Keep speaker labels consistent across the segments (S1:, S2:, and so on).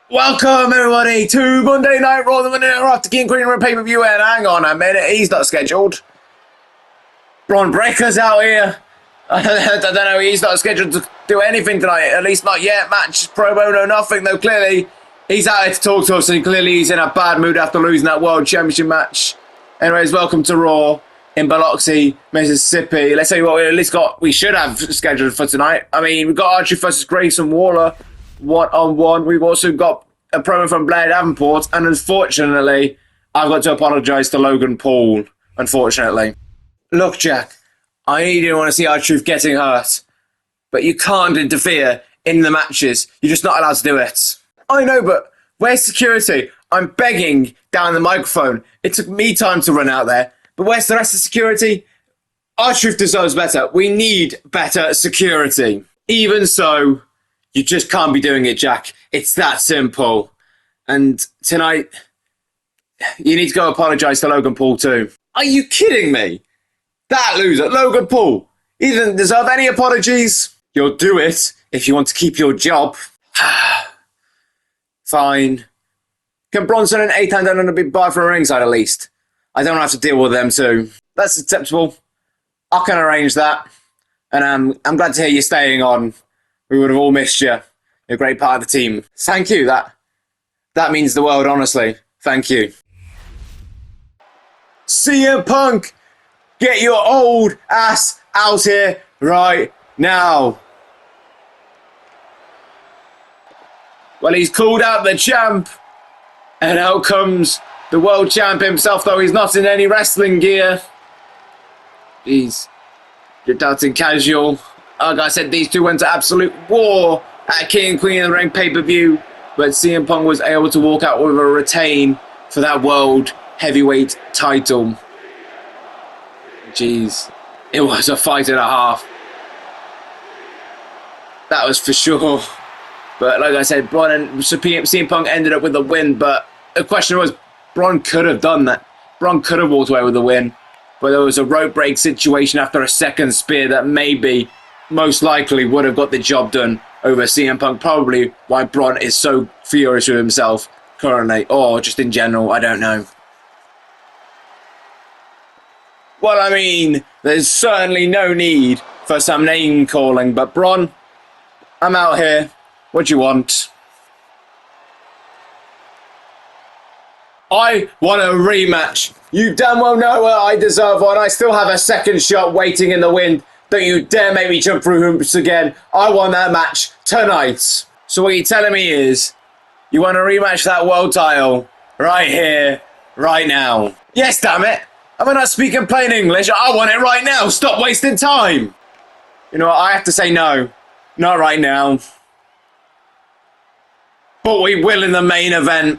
S1: Welcome everybody to Monday Night Raw, the Monday Night Raw after King Queen Room pay-per-view. And hang on a minute, he's not scheduled. Bron Breakker's out here. I don't know, he's not scheduled to do anything tonight, at least not yet. Match, pro bono, nothing, though clearly he's out here to talk to us, and clearly he's in a bad mood after losing that World Championship match. Anyways, welcome to Raw in Biloxi, Mississippi. Let's say what we should have scheduled for tonight. I mean, we've got Archie versus Grayson Waller one-on-one. We've also got a promo from Blair Davenport, and unfortunately, I've got to apologise to Logan Paul, unfortunately. Look, Jack, I know you didn't want to see R-Truth getting hurt, but you can't interfere in the matches. You're just not allowed to do it. I know, but where's security? I'm begging down the microphone. It took me time to run out there, but where's the rest of security? R-Truth deserves better. We need better security. Even so, you just can't be doing it, Jack. It's that simple. And tonight, you need to go apologise to Logan Paul too. Are you kidding me? That loser, Logan Paul, he doesn't deserve any apologies. You'll do it if you want to keep your job. Fine. Can Bronson and Eitan down on a big bar from a ringside at least? I don't have to deal with them too. That's acceptable. I can arrange that. And I'm glad to hear you're staying on. We would have all missed you. You're a great part of the team. Thank you. That means the world, honestly. Thank you. CM Punk, get your old ass out here right now. Well, he's called out the champ. And out comes the world champ himself, though he's not in any wrestling gear. You're doubting casual. Like I said, these two went to absolute war at King and Queen of the Ring pay-per-view, but CM Punk was able to walk out with a retain for that World Heavyweight title. Jeez, it was a fight and a half. That was for sure. But like I said, Bron and CM Punk ended up with the win, but the question was, Bron could have done that. Bron could have walked away with the win, but there was a rope break situation after a second spear that maybe, most likely, would have got the job done over CM Punk. Probably why Bron is so furious with himself currently, or just in general, I don't know. Well, I mean, there's certainly no need for some name calling, but Bron, I'm out here. What do you want? I want a rematch. You damn well know I deserve one. I still have a second shot waiting in the wind. Don't you dare make me jump through hoops again. I want that match tonight. So what you're telling me is, you want to rematch that world title right here, right now. Yes, damn it. Am I not speaking plain English? I want it right now. Stop wasting time. You know what? I have to say no. Not right now. But we will in the main event.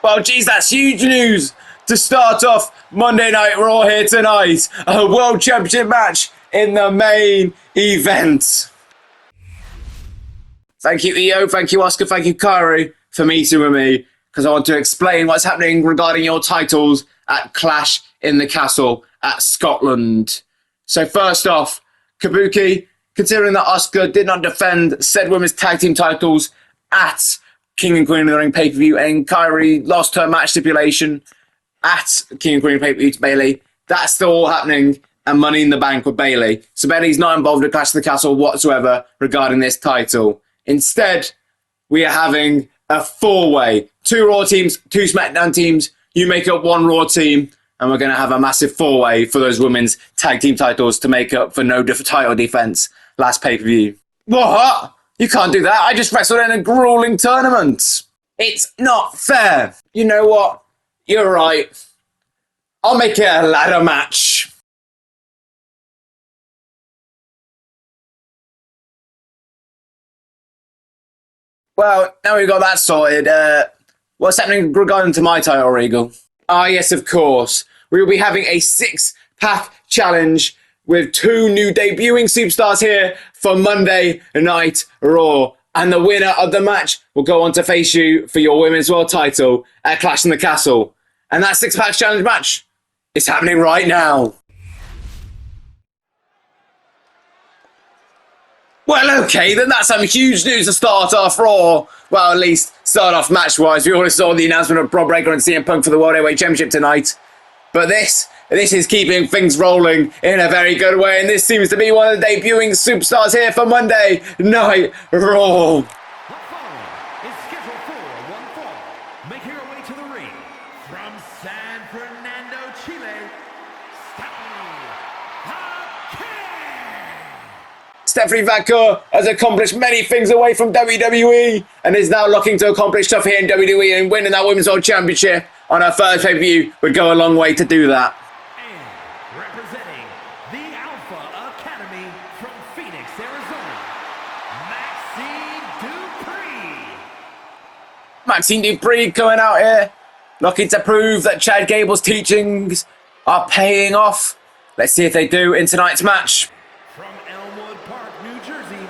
S1: Well, geez, that's huge news to start off Monday Night Raw here tonight. A World Championship match in the main event. Thank you, EO. Thank you, Asuka. Thank you, Kairi, for meeting with me, because I want to explain what's happening regarding your titles at Clash in the Castle at Scotland. So first off, Kabuki, considering that Asuka did not defend said women's tag team titles at King and Queen of the Ring pay-per-view, and Kairi lost her match stipulation at King and Queen pay-per-view to Bayley, that's still all happening, and Money in the Bank with Bayley. So Bayley's not involved in Clash of the Castle whatsoever regarding this title. Instead, we are having a four-way. 2 Raw teams, 2 SmackDown teams. You make up 1 Raw team, and we're going to have a massive 4-way for those women's tag team titles to make up for no title defense last pay-per-view. What? You can't do that. I just wrestled in a grueling tournament. It's not fair. You know what? You're right. I'll make it a ladder match. Well, now we've got that sorted. What's happening regarding to my title, Regal? Ah, yes, of course. We will be having a 6-pack challenge with 2 new debuting superstars here for Monday Night Raw. And the winner of the match will go on to face you for your Women's World title at Clash in the Castle. And that 6-pack challenge match is happening right now. Well, okay, then that's some huge news to start off Raw. Well, at least start off match-wise. We already saw the announcement of Bron Breakker and CM Punk for the World Heavyweight Championship tonight. But this is keeping things rolling in a very good way, and this seems to be one of the debuting superstars here for Monday Night Raw.
S2: Making her way to the ring from San Fernando, Chile,
S1: Stephanie Vaquer has accomplished many things away from WWE and is now looking to accomplish stuff here in WWE, and winning that Women's World Championship on her first pay-per-view would go a long way to do that.
S2: And representing the Alpha Academy from Phoenix, Arizona, Maxxine Dupri.
S1: Maxxine Dupri coming out here, looking to prove that Chad Gable's teachings are paying off. Let's see if they do in tonight's match.
S2: From Elmwood Park, New Jersey,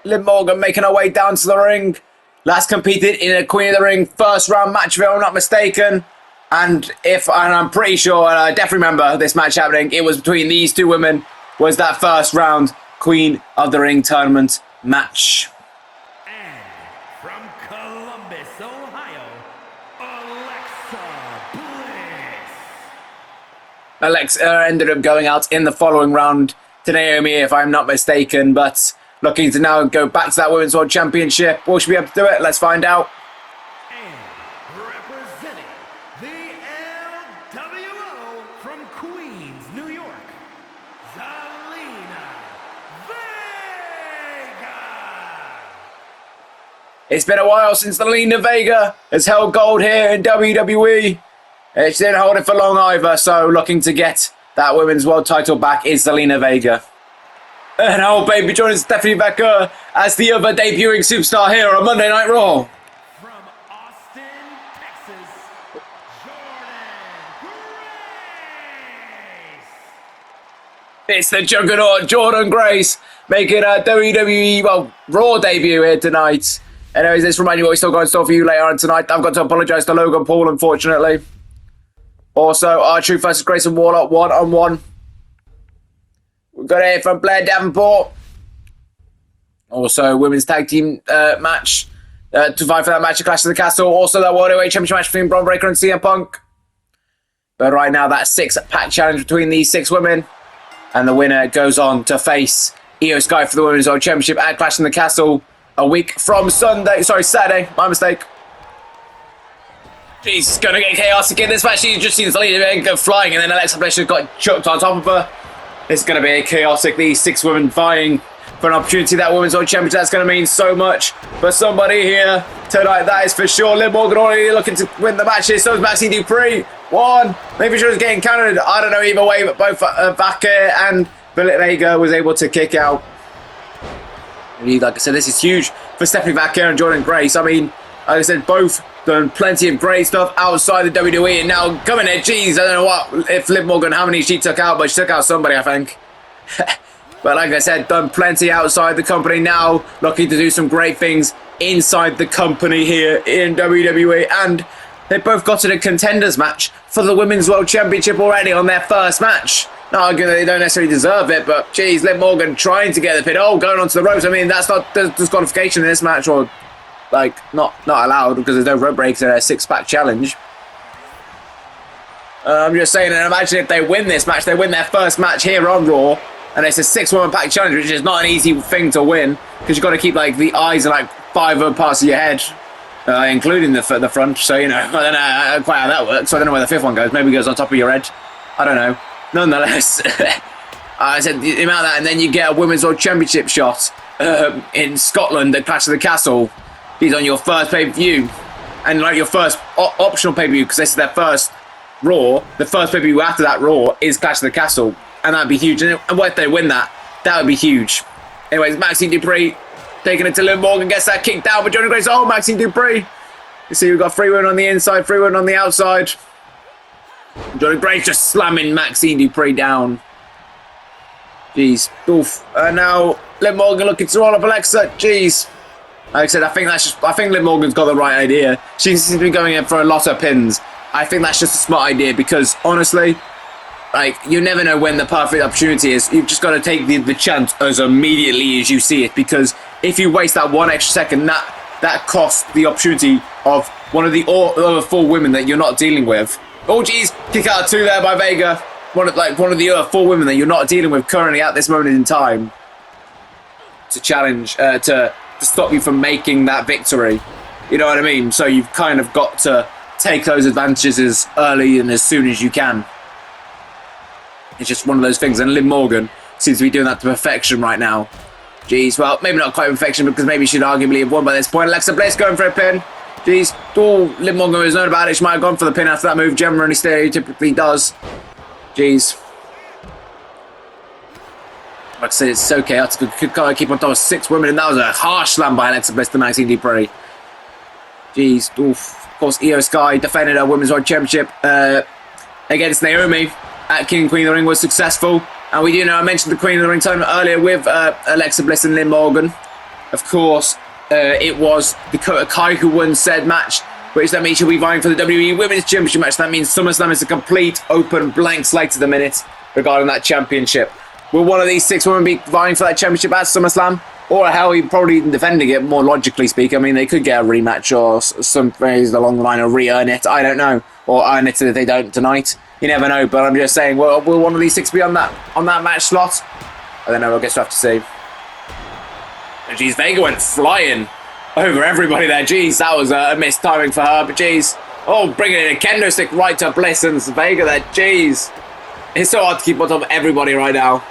S1: Liv Morgan making her way down to the ring. Last competed in a Queen of the Ring first round match, if I'm not mistaken. And I'm pretty sure, I definitely remember this match happening. It was between these two women, was that first round Queen of the Ring tournament match.
S2: And from Columbus, Ohio,
S1: Alexa ended up going out in the following round to Naomi, if I'm not mistaken, but looking to now go back to that Women's World Championship. Will she be able to do it? Let's find out.
S2: And representing the LWO from Queens, New York, Zelina, Vega.
S1: It's been a while since Zelina Vega has held gold here in WWE. She didn't hold it for long either, so looking to get that Women's World title back is Zelina Vega. And oh baby, joining Stephanie Vaquer as the other debuting superstar here on Monday Night Raw.
S2: From Austin, Texas, Jordynne.
S1: It's the juggernaut Jordynne Grace making a WWE Raw debut here tonight. Anyways, this reminds me what we still got in store for you later on tonight. I've got to apologise to Logan Paul, unfortunately. Also, R-Truth versus Grayson Waller 1-on-1. We've got it from Blair Davenport. Also, women's tag team match to fight for that match at Clash of the Castle. Also, that World Heavyweight Championship match between Bron Breakker and CM Punk. But right now, that six-pack challenge between these six women. And the winner goes on to face Io Sky for the Women's World Championship at Clash in the Castle a week from Saturday. My mistake. She's going to get chaotic in this match. She's just seen Zelina go flying, and then Alexa Bliss got chucked on top of her. It's going to be chaotic. These six women vying for an opportunity. That Women's World Championship, that's going to mean so much for somebody here tonight. That is for sure. Liv Morgan already looking to win the match here. So is Maxxine Dupri. One. Maybe she was getting countered. I don't know either way, but both Vaquer and Vega was able to kick out. Like I said, this is huge for Stephanie Vaquer and Jordynne Grace. I mean, like I said, both done plenty of great stuff outside the WWE, and now coming here, geez, I don't know what, if Liv Morgan, how many she took out, but she took out somebody, I think. But like I said, done plenty outside the company, now looking to do some great things inside the company here in WWE, and they both got to the Contenders match for the Women's World Championship already on their first match. Not arguing that they don't necessarily deserve it, but geez, Liv Morgan trying to get the pin. Oh, going onto the ropes. I mean, that's not disqualification in this match, or like not allowed because there's no rope breaks in a six-pack challenge. I'm just saying, and imagine if they win this match, they win their first match here on Raw, and it's a six-woman pack challenge, which is not an easy thing to win because you've got to keep like the eyes and like five other parts of your head, including the front. So you know, I don't know quite how that works. So I don't know where the fifth one goes. Maybe it goes on top of your head. I don't know. Nonetheless, I said the amount of that, and then you get a Women's World Championship shot in Scotland at Clash of the Castle. He's on your first pay-per-view, and like your first optional pay-per-view because this is their first Raw. The first pay-per-view after that Raw is Clash of the Castle, and that'd be huge. And what if they win that? That would be huge. Anyways, Maxxine Dupri taking it to Liv Morgan, gets that kick down, but Jordynne Grace. Oh, Maxxine Dupri. You see, we've got free women on the inside, free women on the outside. Jordynne Grace just slamming Maxxine Dupri down. Jeez. Oof. Now Liv Morgan looking to roll up Alexa. Jeez. Like I said, I think Liv Morgan's got the right idea. She seems to be going in for a lot of pins. I think that's just a smart idea because honestly, like, you never know when the perfect opportunity is. You've just got to take the chance as immediately as you see it, because if you waste that 1 extra second, that costs the opportunity of one of the other 4 women that you're not dealing with. Oh, geez, kick out 2 there by Vega. One of the other 4 women that you're not dealing with currently at this moment in time to challenge, to stop you from making that victory. You know what I mean? So you've kind of got to take those advantages as early and as soon as you can. It's just one of those things, and Liv Morgan seems to be doing that to perfection right now. Jeez, well, maybe not quite perfection, because maybe she'd arguably have won by this point. Alexa Bliss going for a pin. Jeez, oh, Liv Morgan was known about it. She might have gone for the pin after that move. Generally, stereotypically does. Jeez. Like I said, it's so chaotic. Could kind of keep on top of 6 women, and that was a harsh slam by Alexa Bliss to Maxxine Dupri. Jeez, oof. Of course, Io Sky defended her Women's World Championship against Naomi at King and Queen of the Ring, was successful. And we do know, I mentioned the Queen of the Ring tournament earlier with Alexa Bliss and Liv Morgan. Of course, it was Dakota Kai who won said match, which that means she'll be vying for the WWE Women's Championship match. That means SummerSlam is a complete, open, blank slate at the minute regarding that championship. Will one of these 6 women be vying for that championship at SummerSlam? Or hell, probably even defending it, more logically speaking. I mean, they could get a rematch or something along the line of re-earn it. I don't know. Or earn it if they don't tonight. You never know, but I'm just saying, well, will one of these 6 be on that match slot? I don't know, I guess we'll have to see. And geez, Vega went flying over everybody there. Jeez, that was a missed timing for her, but jeez. Oh, bringing in a kendo stick right to Bliss and Vega there, jeez. It's so hard to keep on top of everybody right now.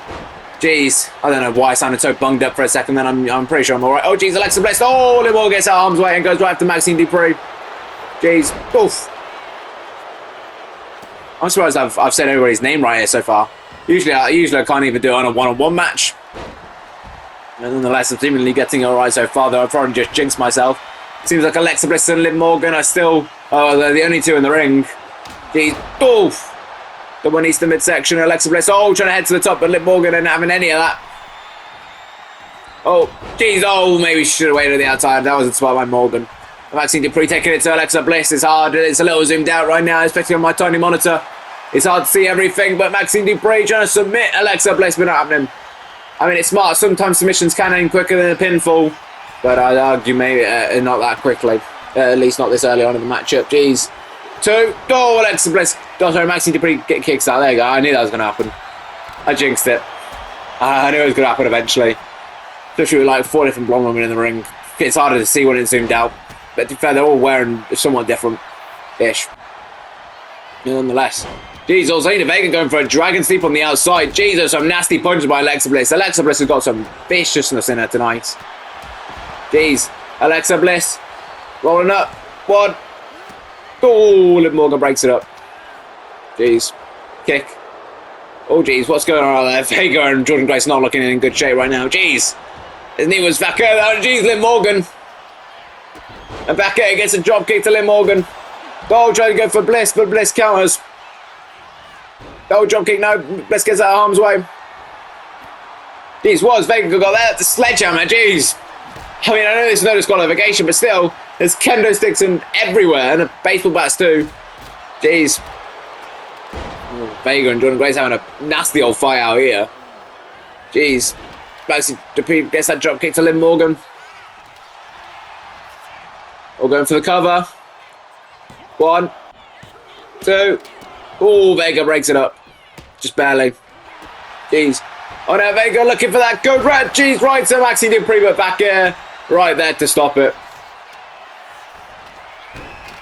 S1: Jeez, I don't know why I sounded so bunged up for a second then. I'm pretty sure I'm alright. Oh, jeez, Alexa Bliss. Oh, Liv Morgan gets her arms away and goes right after Maxxine Dupri. Jeez, oof. I'm surprised I've said everybody's name right here so far. Usually I can't even do it on a one-on-one match. And nonetheless, I'm seemingly getting it alright so far, though I've probably just jinxed myself. Seems like Alexa Bliss and Liv Morgan are still they're the only 2 in the ring. Jeez, oof. The one east the midsection, Alexa Bliss, trying to head to the top, but Liv Morgan isn't having any of that. Oh, jeez, maybe she should have waited on the outside. That wasn't smart by Morgan. Maxxine Dupri taking it to Alexa Bliss. It's hard. It's a little zoomed out right now, especially on my tiny monitor. It's hard to see everything, but Maxxine Dupri trying to submit Alexa Bliss, but not happening. I mean, it's smart. Sometimes submissions can end quicker than a pinfall, but I'd argue maybe not that quickly. At least not this early on in the matchup. Jeez. 2. Oh, Alexa Bliss. Oh, sorry, Maxxine Dupri get kicks out. There you go. I knew that was going to happen. I jinxed it. I knew it was going to happen eventually. Especially with like 4 different blonde women in the ring. It's harder to see when it's zoomed out. But to be fair, they're all wearing somewhat different-ish. Nonetheless. Jeez, Zelina Vega going for a dragon sleep on the outside. Jesus, some nasty punches by Alexa Bliss. Alexa Bliss has got some viciousness in her tonight. Jeez. Alexa Bliss. Rolling up. 1. Oh, Liv Morgan breaks it up. Jeez. Kick. Oh, jeez, what's going on there? Vega and Jordynne Grace not looking in good shape right now. Jeez. His knee was Vaquer. Oh, jeez, Liv Morgan. And Vaquer gets a drop kick to Liv Morgan. Oh, trying to go for Bliss, but Bliss counters. Oh, drop kick, no. Bliss gets out of harm's way. Jeez, what has Vega got there? The sledgehammer, jeez. I mean, I know there's no disqualification, but still, there's kendo sticks everywhere, and baseball bats too. Jeez. Oh, Vega and Jordynne Grace having a nasty old fight out here. Jeez. Maxxine Dupri gets that drop kick to Liv Morgan. All going for the cover. 1, 2. Oh, Vega breaks it up. Just barely. Jeez. Oh, now Vega looking for that good red. Jeez, right to Maxxine Dupri, but back here. Right there to stop it.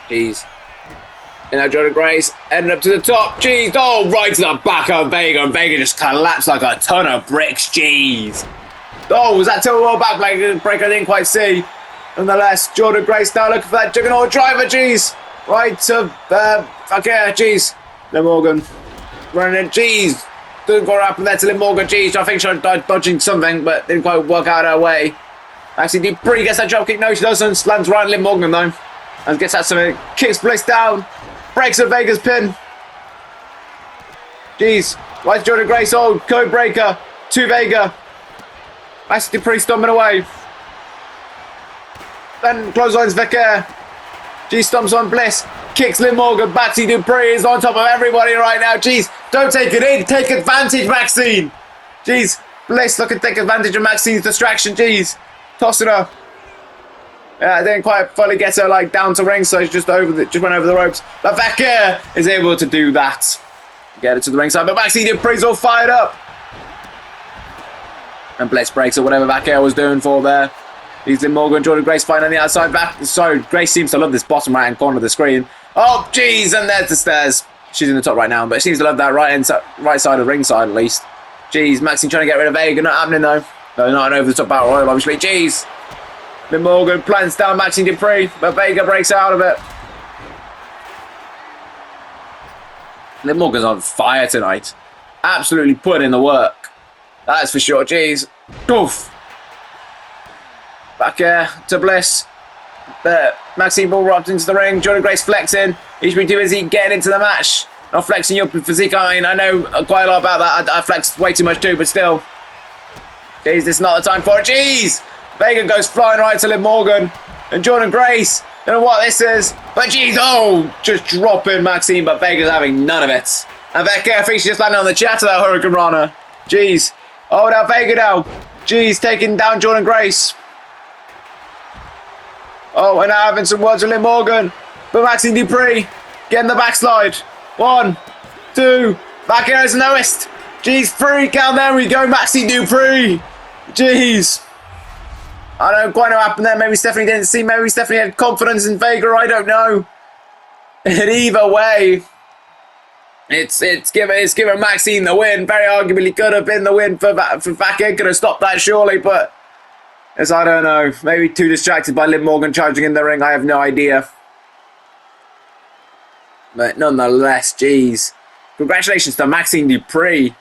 S1: Jeez. And now Jordynne Grace ending up to the top. Jeez. Oh, right to the back of Vega. And Vega just collapsed like a ton of bricks. Jeez. Oh, was that till world back break? I didn't quite see. Nonetheless, Jordynne Grace now looking for that juggernaut driver. Jeez. Right to Vaquer. Jeez. Liv Morgan running in. Jeez. Doesn't go up there to Liv Morgan. Jeez. I think she died dodging something, but didn't quite work out her way. Actually, Dupri gets that drop kick. No, she doesn't. Lands right on Liv Morgan though. And gets that something. Kicks Bliss down. Breaks a Vega's pin. Jeez. Right to Jordynne Grace. Oh, code breaker. To Vega. Maxxine Dupri stomping away. Then clotheslines Vaquer. G stomps on Bliss. Kicks Liv Morgan. Maxxine Dupri is on top of everybody right now. Jeez. Don't take it in. Take advantage, Maxxine. Jeez. Bliss, look and take advantage of Maxxine's distraction. Jeez. Toss it up. Yeah, I didn't quite fully get her like down to ring, so she just went over the ropes. But Vaquer is able to do that. Get it to the ringside, but Maxxine Dupri's all fired up. And Bliss breaks or whatever Vaquer was doing for there. He's in Morgan, Jordynne Grace fighting on the outside back. So Grace seems to love this bottom right hand corner of the screen. Oh, jeez, and there's the stairs. She's in the top right now, but she seems to love that right side of ringside at least. Jeez, Maxxine trying to get rid of Vega, not happening though. No, not an over the top battle royal, obviously. Jeez. Liv Morgan plants down Maxxine Dupri, but Vega breaks out of it. Liv Morgan's on fire tonight. Absolutely put in the work. That's for sure. Jeez. Oof. Back here to Bliss. Maxxine ball dropped into the ring. Jordynne Grace flexing. He should be too busy getting into the match. Not flexing your physique. I mean, I know quite a lot about that. I flexed way too much too, but still. Jeez, this is not the time for it. Jeez! Vega goes flying right to Liv Morgan. And Jordynne Grace. Don't know what this is. But jeez, oh! Just dropping Maxxine, but Vega's having none of it. And Vaquer thinks she just landed on the chat of that Hurricane Rana. Jeez. Oh, now Vega now. Jeez, taking down Jordynne Grace. Oh, and now having some words with Liv Morgan. But Maxxine Dupri getting the backslide. 1, 2. Vaquer is noticed. Jeez, 3 count. There we go. Maxxine Dupri. Jeez. I don't quite know what happened there. Maybe Stephanie didn't see. Maybe Stephanie had confidence in Vega. I don't know. And either way, it's given Maxxine the win. Very arguably could have been the win for Vaquer. Could have stopped that surely, but as I don't know. Maybe too distracted by Liv Morgan charging in the ring. I have no idea. But nonetheless, jeez. Congratulations to Maxxine Dupri.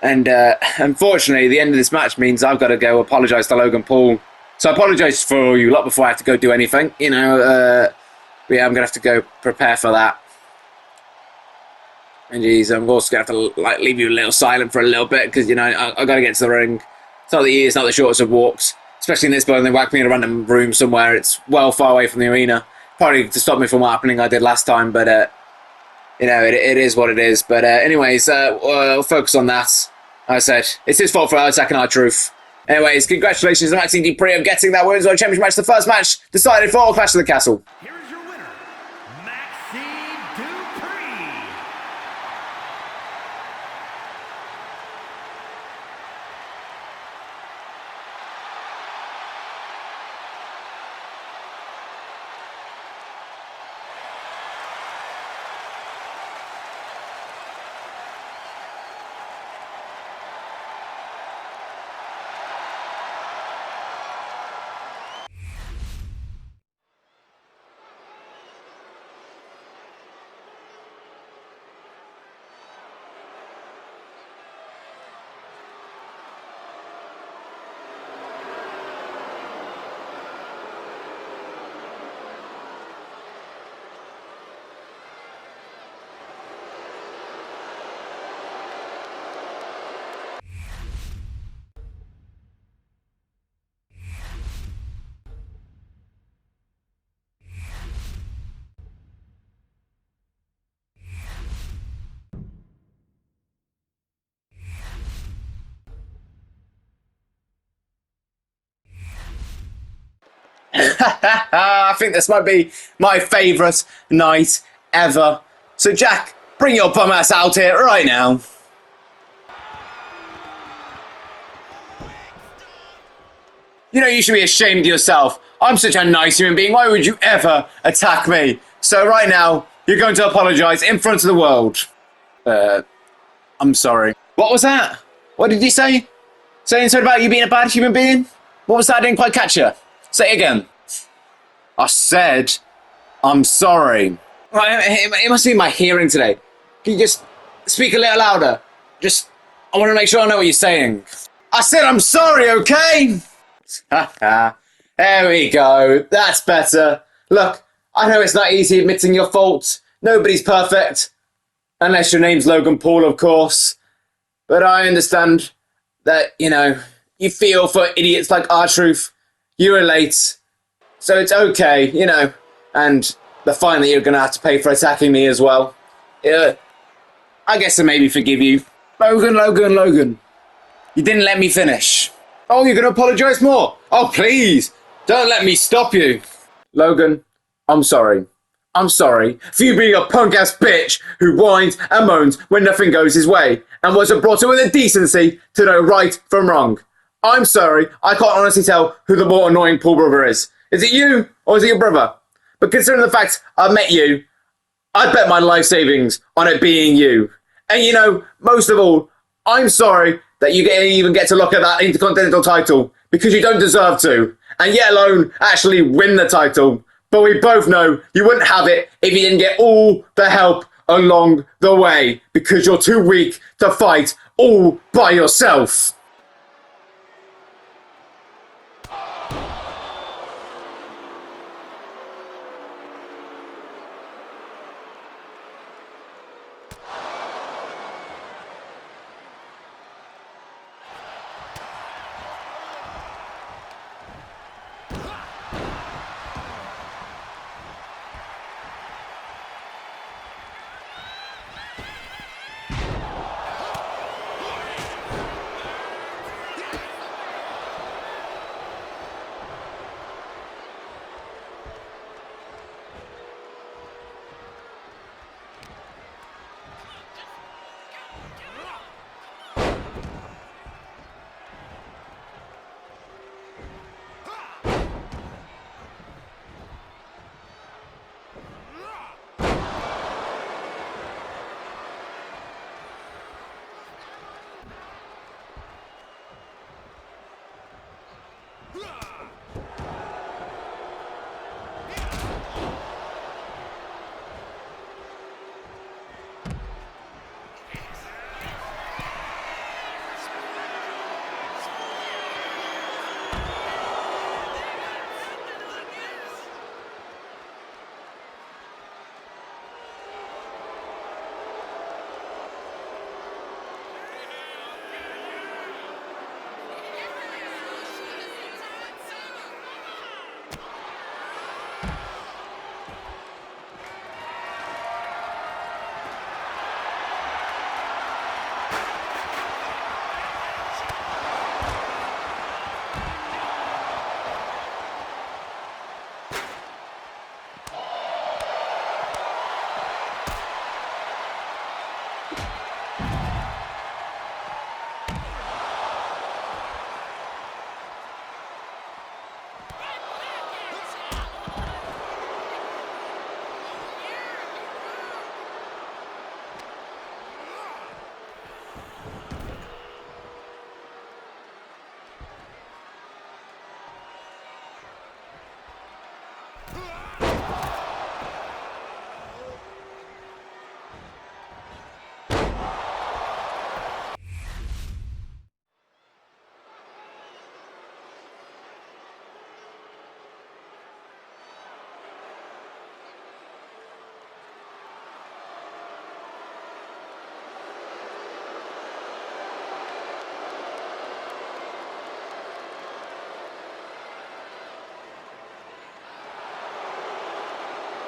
S1: And unfortunately, the end of this match means I've got to go apologise to Logan Paul. So I apologise for you lot before I have to go do anything. You know, yeah, I'm going to have to go prepare for that. And geez, I'm also going to have to like leave you a little silent for a little bit because, you know, I got to get to the ring. It's not the shortest of walks. Especially in this building, they whacked me in a random room somewhere. It's well far away from the arena. Probably to stop me from what happening I did last time, but you know, it is what it is. But anyways, we'll focus on that. Like I said, it's his fault for attacking our truth. Anyways, congratulations to Maxxine Dupri of getting that Women's World Championship match. The first match decided for Clash of the Castle.
S2: Here is your winner, Maxxine Dupri.
S1: I think this might be my favourite night ever. So Jack, bring your bum ass out here right now. You know, you should be ashamed of yourself. I'm such a nice human being. Why would you ever attack me? So right now, you're going to apologise in front of the world. I'm sorry. What was that? What did you say? Saying something about you being a bad human being? What was that? I didn't quite catch you. Say it again. I said, I'm sorry. Right, it must be my hearing today. Can you just speak a little louder? I want to make sure I know what you're saying. I said I'm sorry, okay? There we go. That's better. Look, I know it's not easy admitting your fault. Nobody's perfect. Unless your name's Logan Paul, of course. But I understand that, you know, you feel for idiots like R-Truth. You were late. So it's okay, you know. And the fine that you're going to have to pay for attacking me as well. Yeah. I guess I maybe forgive you. Logan. You didn't let me finish. Oh, you're going to apologise more? Oh, please. Don't let me stop you. Logan, I'm sorry. I'm sorry for you being a punk-ass bitch who whines and moans when nothing goes his way and wasn't brought up with the decency to know right from wrong. I'm sorry, I can't honestly tell who the more annoying poor brother is. Is it you or is it your brother? But considering the fact I've met you, I'd bet my life savings on it being you. And you know, most of all, I'm sorry that you even get to look at that Intercontinental title because you don't deserve to, and yet alone actually win the title. But we both know you wouldn't have it if you didn't get all the help along the way because you're too weak to fight all by yourself.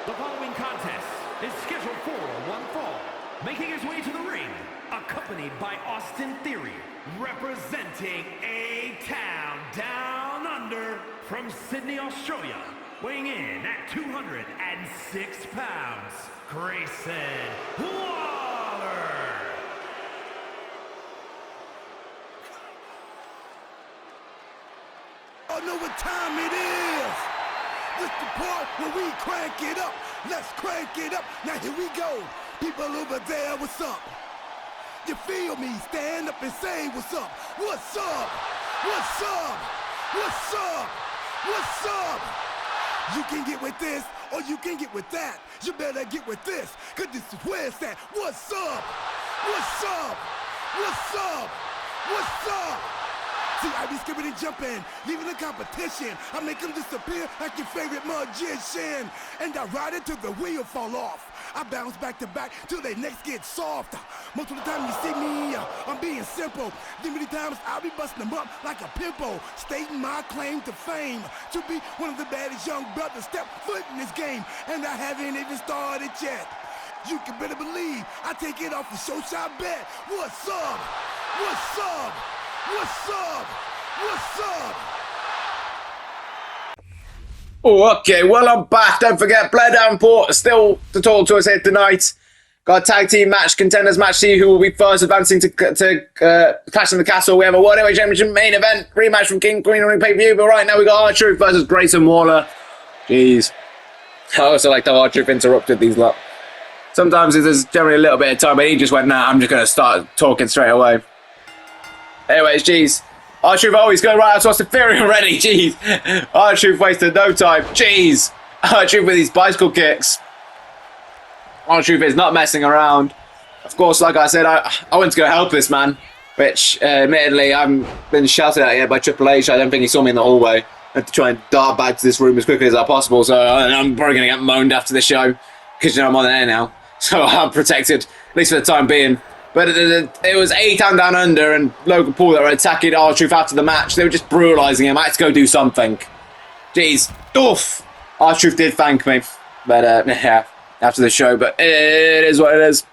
S2: The following contest is scheduled for one fall. Making his way to the ring, accompanied by Austin Theory, representing A-Town Down Under from Sydney, Australia, weighing in at 206 pounds, Grayson Waller.
S3: I know what time it is. This the part where we crank it up. Let's crank it up. Now here we go. People over there, what's up? You feel me? Stand up and say what's up. What's up? What's up? What's up? What's up? You can get with this or you can get with that. You better get with this, cause this is where it's at. What's up? What's up? What's up? What's up? See, I be skipping and jumping, leaving the competition. I make them disappear like your favorite magician. And I ride it till the wheel fall off. I bounce back to back till their necks get soft. Most of the time you see me, I'm being simple. Then many times I'll be busting them up like a pimple, stating my claim to fame, to be one of the baddest young brothers step foot in this game. And I haven't even started yet. You can better believe I take it off the show shot bet. What's up? What's up? What's up? What's up?
S1: Oh, okay, well, I'm back. Don't forget, Blair Davenport still to talk to us here tonight. Got a tag team match, contenders match, see who will be first advancing to Clash in the Castle. We have a World Heavyweight Championship main event, rematch from King Queen Ring pay-per-view, but right now we got R-Truth versus Grayson Waller. Jeez. I also like how R-Truth interrupted these lot. Sometimes there's generally a little bit of time, but he just went, nah, I'm just going to start talking straight away. Anyways, jeez. R-Truth always going right out to Austin Theory already, jeez. R-Truth wasted no time, jeez. R-Truth with these bicycle kicks. R-Truth is not messing around. Of course, like I said, I went to go help this man, which, admittedly, I haven't been shouted at yet by Triple H. I don't think he saw me in the hallway. I had to try and dart back to this room as quickly as possible, so I'm probably going to get moaned after the show, because, you know, I'm on air now. So I'm protected, at least for the time being. But it was A-Town Down Under and Logan Paul that were attacking R-Truth after the match. They were just brutalising him. I had to go do something. Jeez. Oof. R-Truth did thank me. But, yeah, after the show. But it is what it is.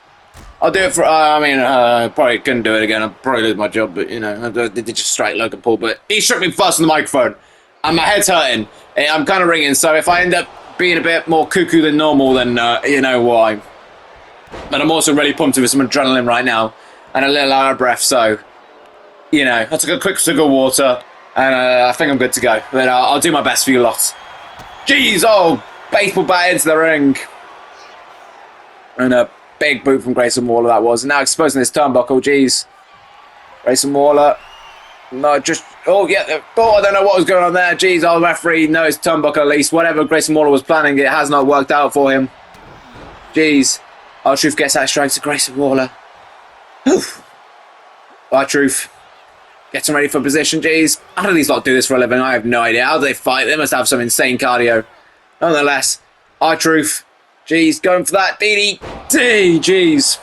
S1: I'll do it for... I probably couldn't do it again. I'd probably lose my job. But, you know, I did just strike Logan Paul. But he struck me first on the microphone. And my head's hurting. I'm kind of ringing. So if I end up being a bit more cuckoo than normal, then you know why. But I'm also really pumped with some adrenaline right now. And a little out of breath, so... You know, I took a quick swig of water. And I think I'm good to go. But I'll do my best for you lot. Jeez, oh! Baseball bat into the ring. And a big boot from Grayson Waller that was. And now exposing this turnbuckle, jeez. Grayson Waller. No, just... Oh, yeah. Oh, I don't know what was going on there. Jeez, our referee knows turnbuckle at least. Whatever Grayson Waller was planning, it has not worked out for him. Jeez. R-Truth gets that strike to Grayson Waller. R-Truth gets him ready for position. Jeez. How do these lot do this for a living? I have no idea. How do they fight? They must have some insane cardio. Nonetheless, R-Truth. Jeez, going for that DDT. Jeez.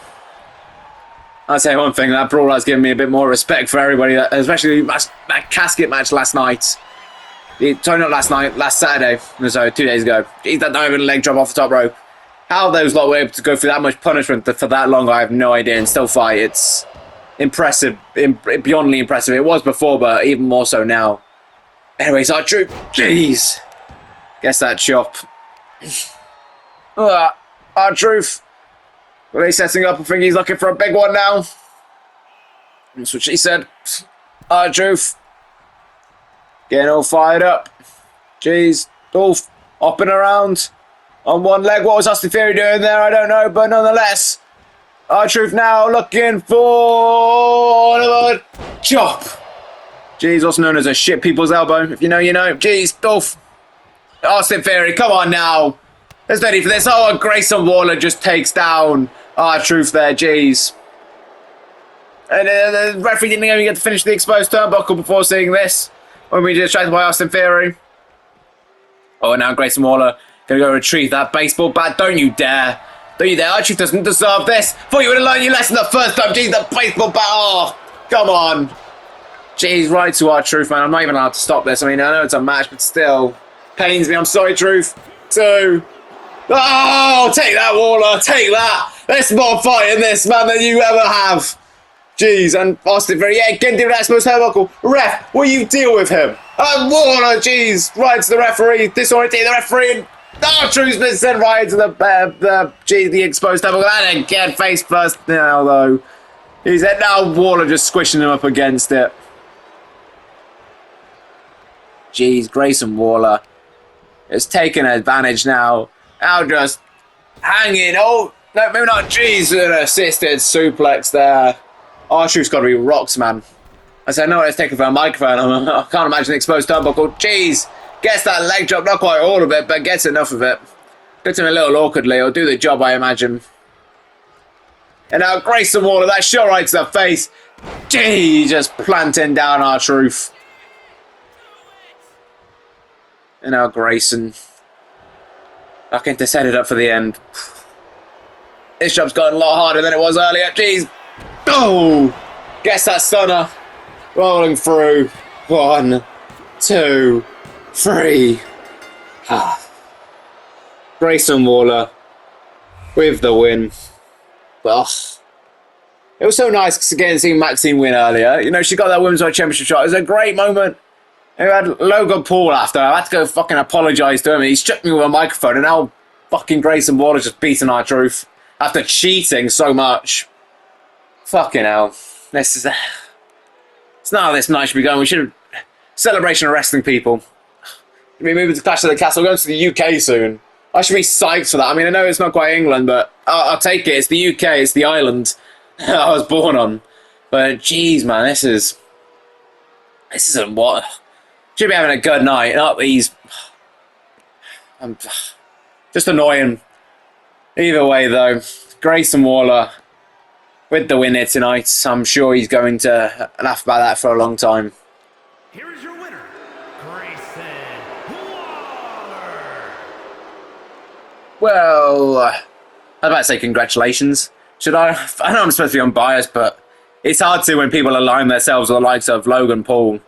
S1: I'll say one thing. That brawl has given me a bit more respect for everybody, especially that casket match last night. Sorry, not last night. Last Saturday. So 2 days ago. Jeez, that diving leg drop off the top rope. How those lot were able to go through that much punishment for that long, I have no idea, and still fight. It's impressive, beyondly impressive. It was before, but even more so now. Anyways, R-Truth, jeez. Guess that chop. R-Truth. Well, he's setting up. I think he's looking for a big one now. That's what she said. R-Truth. Getting all fired up. Jeez. All hopping around. On one leg, what was Austin Theory doing there? I don't know, but nonetheless, R-Truth now looking for another chop. Jeez, also known as a shit people's elbow. If you know, you know. Jeez, Dolph. Austin Theory, come on now. Let's ready for this. Oh, and Grayson Waller just takes down R-Truth there. Jeez. And the referee didn't even get to finish the exposed turnbuckle before seeing this. When we distracted by Austin Theory. Oh, and now Grayson Waller. Gonna go retrieve that baseball bat. Don't you dare. Don't you dare. R-Truth doesn't deserve this. Thought you would have learned your lesson the first time. Jeez, the baseball bat. Oh, come on. Jeez, right to R-Truth, man. I'm not even allowed to stop this. I mean, I know it's a match, but still. Pains me. I'm sorry, Truth. 2. Oh, take that, Waller. Take that. There's more fight in this, man, than you ever have. Jeez, and Austin Theory, yeah, again, did that supposed turnbuckle. Ref, will you deal with him? And Waller, jeez, right to the referee. Disorientate the referee, and R-Truth's been sent right into the exposed turnbuckle. And again, face first now, though. He said, now Waller just squishing him up against it. Jeez, Grayson Waller is taking advantage now. Now just hanging. Oh, no, maybe not. Jeez, an assisted suplex there. R-Truth's got to be rocks, man. I said, no, let's take it for a microphone. I can't imagine the exposed turnbuckle. Jeez, gets that leg drop. Not quite all of it, but gets enough of it. Gets him a little awkwardly. It'll do the job, I imagine. And now Grayson Waller, that shot right to the face. Gee, just planting down R-Truth. And now Grayson. Looking to set it up for the end. This job's gotten a lot harder than it was earlier. Jeez. Oh! Guess that stunner. Rolling through. 1, 2, 3. Grayson Waller with the win. Well, it was so nice again to see Maxxine win earlier. You know, she got that Women's World Championship shot. It was a great moment. We had Logan Paul after. I had to go fucking apologise to him. He struck me with a microphone, and now fucking Grayson Waller just beating our truth after cheating so much. Fucking hell. This is... It's not how this night should be going. We should have... Celebration of wrestling, people. We're moving to Clash of the Castle. We're going to the UK soon. I should be psyched for that. I mean, I know it's not quite England, but I'll take it. It's the UK. It's the island I was born on. But, jeez, man, this isn't what... Should be having a good night. Not these... I'm just annoying. Either way, though, Grayson Waller with the win here tonight. I'm sure he's going to laugh about that for a long time.
S2: Here is your winner, Grayson Waller.
S1: Well, I was about to say congratulations. Should I? I know I'm supposed to be unbiased, but it's hard to when people align themselves with the likes of Logan Paul.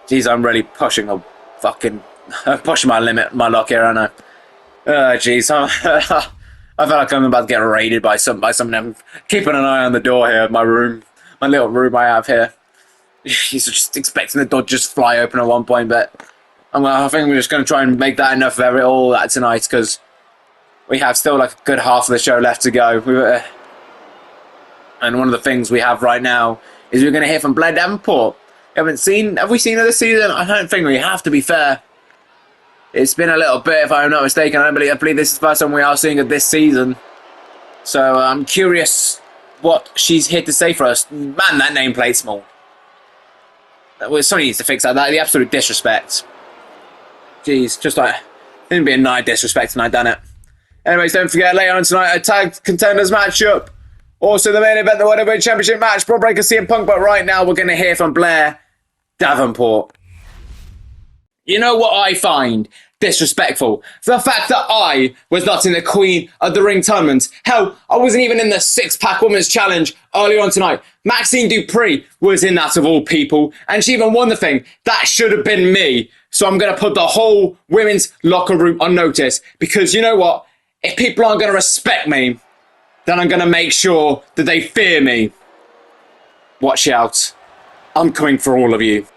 S1: Jeez, I'm really pushing a fucking... pushing my limit, my luck here, aren't I? Jeez, I feel like I'm about to get raided by someone. I'm keeping an eye on the door here, my room. My little room I have here. He's just expecting the door to just fly open at one point, but I think we're just going to try and make that enough of all that tonight, because we have still like a good half of the show left to go. And one of the things we have right now is we're going to hear from Blair Davenport. Have we seen her this season? I don't think we have, to be fair. It's been a little bit, if I'm not mistaken. I believe this is the first time we are seeing her this season. So I'm curious what she's here to say for us. Man, that nameplate's small. Somebody needs to fix that. The absolute disrespect. Jeez, just like... Didn't be a night disrespect tonight, done it? Anyways, don't forget, later on tonight, a tag contenders matchup. Also, the main event, the WWE Championship match. Braun Breaker, CM Punk, but right now we're going to hear from Blair Davenport. You know what I find disrespectful? The fact that I was not in the Queen of the Ring tournament. Hell, I wasn't even in the six-pack women's challenge earlier on tonight. Maxxine Dupri was in that of all people, and she even won the thing. That should have been me. So I'm going to put the whole women's locker room on notice, because you know what? If people aren't going to respect me, then I'm going to make sure that they fear me. Watch out. I'm coming for all of you.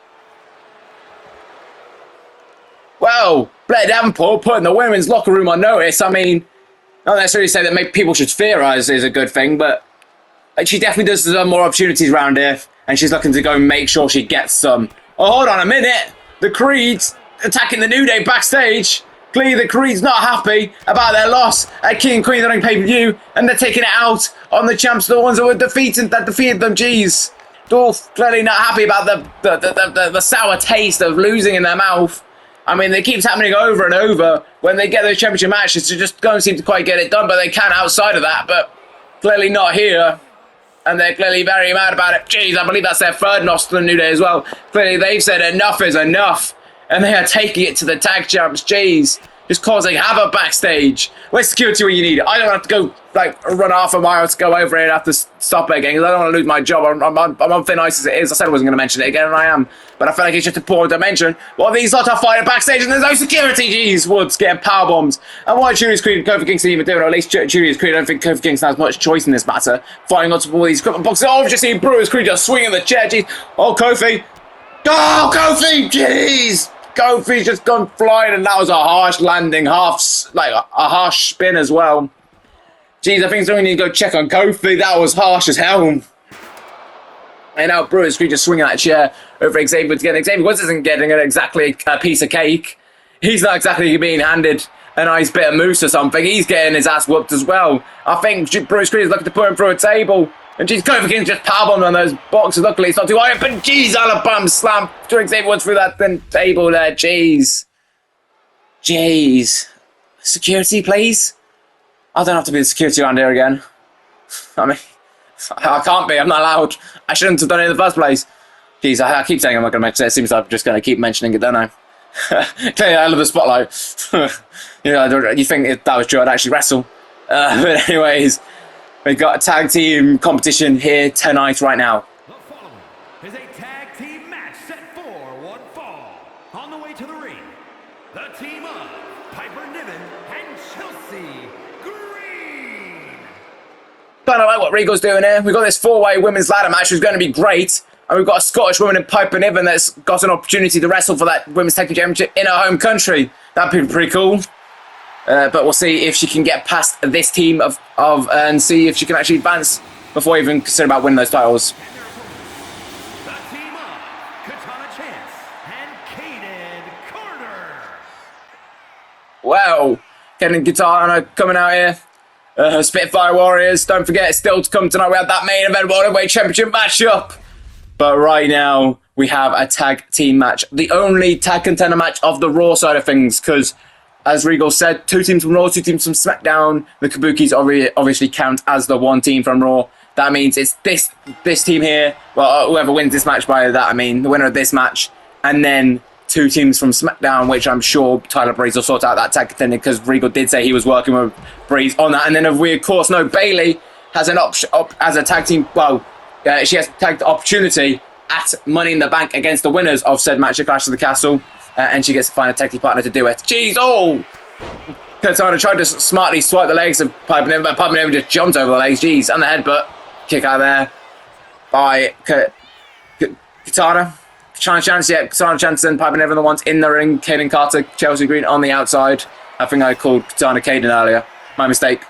S1: Well, Blair Davenport putting the women's locker room on notice. I mean, not necessarily say that maybe people should fear her is a good thing, but she definitely does deserve more opportunities around here, and she's looking to go and make sure she gets some. Oh, hold on a minute. The Creeds attacking the New Day backstage. Clearly, the Creed's not happy about their loss at King and Queen of the Ring pay-per-view, and they're taking it out on the champs, the ones that defeated them. Jeez. Dolph clearly not happy about the sour taste of losing in their mouth. I mean, it keeps happening over and over when they get those championship matches to just don't seem to quite get it done, but they can outside of that, but clearly not here. And they're clearly very mad about it. Jeez, I believe that's their third loss to the New Day as well. Clearly they've said enough is enough, and they are taking it to the tag champs. Jeez, just causing havoc backstage. Where's security when you need it? I don't have to go, run half a mile to go over it and have to stop it again, because I don't want to lose my job. I'm on thin ice as it is. I said I wasn't going to mention it again, and I am. But I feel like it's just important to mention. Well, these lot are fighting backstage, and there's no security. Jeez, Woods getting power bombs. And why Julius Creed and Kofi Kingston even doing it? Or at least Julius Creed, I don't think Kofi Kingston has much choice in this matter. Fighting on top of all these equipment boxes. Oh, I've just seen Julius Creed just swinging the chair. Jeez. Oh, Kofi. Oh, Kofi. Jeez. Kofi's just gone flying, and that was a harsh landing, a harsh spin as well. Jeez, I think someone need to go check on Kofi. That was harsh as hell. And now Julius Creed just swinging that chair over Xavier to get Xavier Woods isn't getting exactly a piece of cake. He's not exactly being handed a nice bit of mousse or something. He's getting his ass whooped as well. I think Julius Creed is looking to put him through a table. And jeez, Kofi Kingston just powerbombed on those boxes. Luckily, it's not too high. But jeez, Alabama slam Xavier Woods through that thin table there. Jeez. Jeez. Security, please? I don't have to be the security around here again. I mean, I can't be. I'm not allowed. I shouldn't have done it in the first place. Jeez, I keep saying I'm not going to mention it. It seems like I'm just going to keep mentioning it, don't I? Clearly, I love the spotlight. You think if that was true, I'd actually wrestle. But anyways, we've got a tag team competition here tonight, right now.
S2: The following is a tag team match set for one fall. On the way to the ring, the team of Piper Niven and Chelsea Green.
S1: Kind of like what Regal's doing here. We've got this 4-way women's ladder match, which is going to be great. And we've got a Scottish woman in Piper Niven that's got an opportunity to wrestle for that women's tag team championship in her home country. That'd be pretty cool. But we'll see if she can get past this team and see if she can actually advance before even consider about winning those titles.
S2: The team of Katana Chance and Kaden Carter.
S1: Wow. Kaden Katana coming out here. Spitfire Warriors. Don't forget, still to come tonight, we have that main event World Championship matchup. But right now, we have a tag team match. The only tag contender match of the Raw side of things, because, as Regal said, 2 teams from Raw, 2 teams from SmackDown. The Kabukis obviously count as the 1 team from Raw. That means it's this team here. Well, whoever wins this match, by that I mean the winner of this match. And then 2 teams from SmackDown, which I'm sure Tyler Breeze will sort out that tag contender, because Regal did say he was working with Breeze on that. And then we, of course, know Bayley has an option as a tag team. Well, she has tag opportunity at Money in the Bank against the winners of said match at Clash of the Castle. And she gets to find a tag team partner to do it. Jeez, oh! Katana tried to smartly swipe the legs of Piper Niven, but Piper Niven just jumped over the legs. Jeez, and the headbutt. Kick out there by Katana. Katana Chance, yeah, Katana Chance and Piper Niven the ones in the ring. Kaden Carter, Chelsea Green on the outside. I think I called Katana Kaden earlier. My mistake.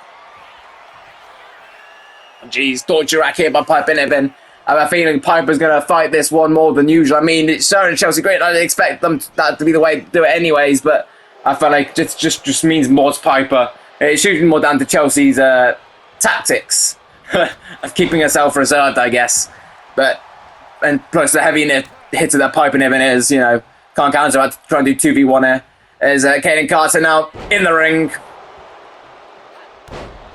S1: Jeez, torture rack here by Piper Niven. I have a feeling Piper's going to fight this one more than usual. I mean, it's showing Chelsea Green. I didn't expect that to be the way to do it anyways, but I felt like it just means more to Piper. It's usually more down to Chelsea's tactics of keeping herself reserved, I guess. And plus the heavy hits of that Piper Niven is, can't counter. I have to try and do 2v1 here. There's Kaden Carter now in the ring.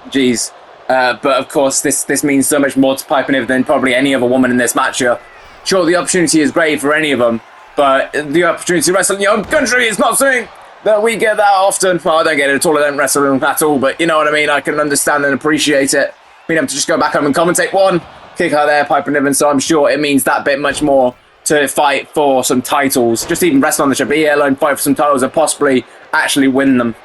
S1: Jeez. But of course, this means so much more to Piper Niven than probably any other woman in this matchup. Sure, the opportunity is great for any of them, but the opportunity to wrestle in your own country is not something that we get that often. Well, I don't get it at all. I don't wrestle at all, but you know what I mean? I can understand and appreciate it. Being able to just go back home and commentate one, kick out there, Piper Niven, so I'm sure it means that bit much more to fight for some titles. Just even wrestle on the show, be here alone, fight for some titles and possibly actually win them.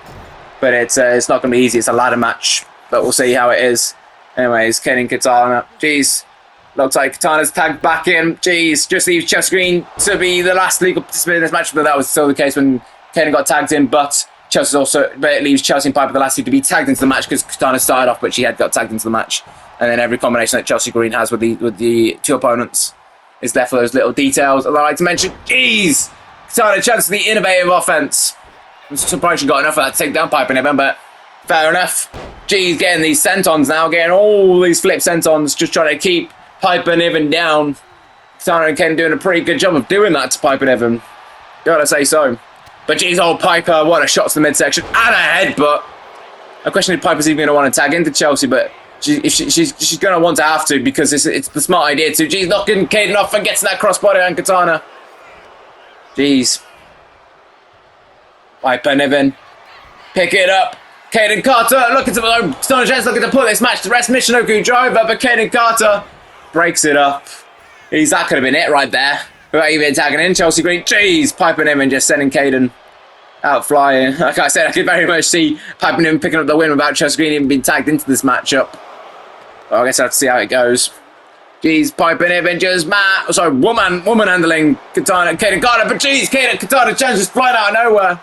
S1: But it's not going to be easy. It's a ladder match. But we'll see how it is. Anyways, Kaden Katana. Jeez. Looks like Katana's tagged back in. Jeez. Just leaves Chelsea Green to be the last legal participant in this match. But that was still the case when Kaden got tagged in. But it leaves Chelsea and Piper the last two to be tagged into the match because Katana started off, but she had got tagged into the match. And then every combination that Chelsea Green has with the 2 opponents is there for those little details. And I like to mention, jeez! Katana chances the innovative offense. I'm surprised she got enough of that to take down Piper Niven, but fair enough. Geez, getting these sentons now, getting all these flip sentons, just trying to keep Piper Niven down. Katana and Ken doing a pretty good job of doing that to Piper Niven. Gotta say so. But geez, old Piper, what a shot to the midsection and a headbutt. I question if Piper's even going to want to tag into Chelsea, but she's going to want to have to because it's the smart idea to. Geez, knocking Kaden off and gets that crossbody on Katana. Jeez. Piper Niven. Pick it up. Kaden Carter looking to Katana Chance looking to put this match to rest. Michinoku driver, but Kaden Carter breaks it up. Jeez, that could have been it right there. Without even tagging in Chelsea Green. Jeez, Piper Niven just sending Kaden out flying. Like I said, I could very much see Piper Niven picking up the win without Chelsea Green even being tagged into this matchup. Well, I guess I have to see how it goes. Jeez, Piper Niven just woman handling Kaden Carter, but jeez, Katana Chance just flying out of nowhere.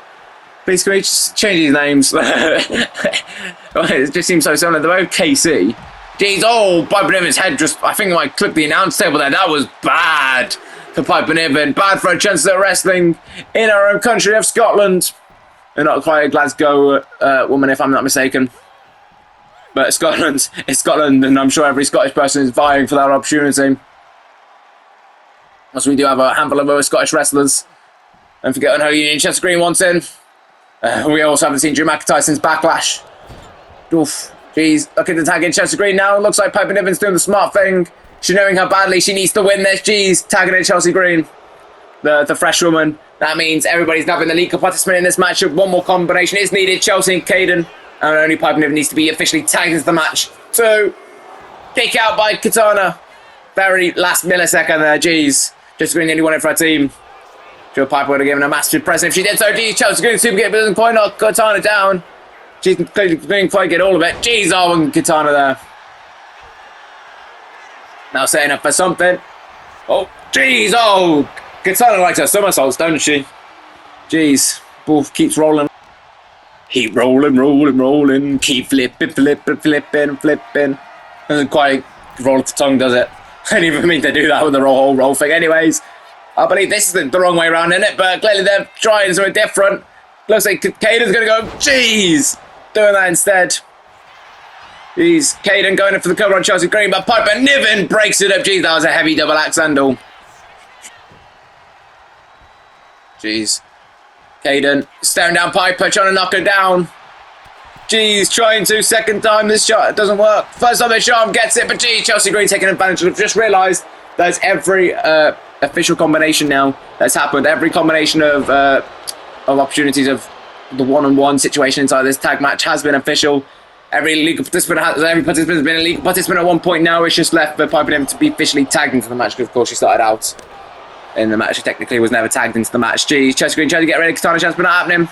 S1: Please can we just change these names? It just seems so similar. They're both KC. Jeez, oh, Piper Niven's head just, I think I clipped the announce table there. That was bad for Piper Niven. Bad for a chance at wrestling in our own country of Scotland. They're not quite a Glasgow woman, if I'm not mistaken. But it's Scotland, and I'm sure every Scottish person is vying for that opportunity. Also, we do have a handful of other Scottish wrestlers. Don't forget Unholy Union, Chelsea Green wants in. We also haven't seen Drew McIntyre since Backlash. Oof. Jeez, look at the tag in Chelsea Green now. Looks like Piper Niven's doing the smart thing. She's knowing how badly she needs to win this. Jeez, tagging in Chelsea Green. The fresh woman. That means everybody's now been the legal participant in this match. One more combination is needed. Chelsea and Kaden. And only Piper Niven needs to be officially tagged into the match. 2. Kick out by Katana. Very last millisecond there. Jeez. Chelsea Green nearly won it for her team. Sure, Piper would have given a massive present if she did so. Jeez, Chelsea Green super kick, but doesn't quite knock Katana down. She's didn't quite get all of it. Jeez, oh, and Katana there. Now setting up for something. Oh, jeez. Oh, Katana likes her somersaults, doesn't she? Jeez. Ball keeps rolling. Keep rolling, rolling, rolling. Keep flipping, flipping, flipping, flipping. Doesn't quite roll off the tongue, does it? I didn't even mean to do that with the whole roll thing. Anyways, I believe this is the wrong way around, isn't it? But clearly they're trying something different. Looks like Caden's going to go. Jeez. Doing that instead. Jeez. Caden going in for the cover on Chelsea Green, but Piper Niven breaks it up. Jeez, that was a heavy double axe handle. Jeez. Caden staring down Piper, trying to knock her down. Jeez, trying to. Second time this shot. It doesn't work. First time this shot gets it, but geez, Chelsea Green taking advantage. I've just realised there's every official combination now that's happened. Every combination of opportunities of the one-on-one situation inside this tag match has been official. Every participant has been a legal participant at one point now. It's just left for Piper Niven to be officially tagged into the match because, of course, she started out in the match. She technically was never tagged into the match. Jeez, Chelsea Green trying to get ready. Katana chance, but not happening.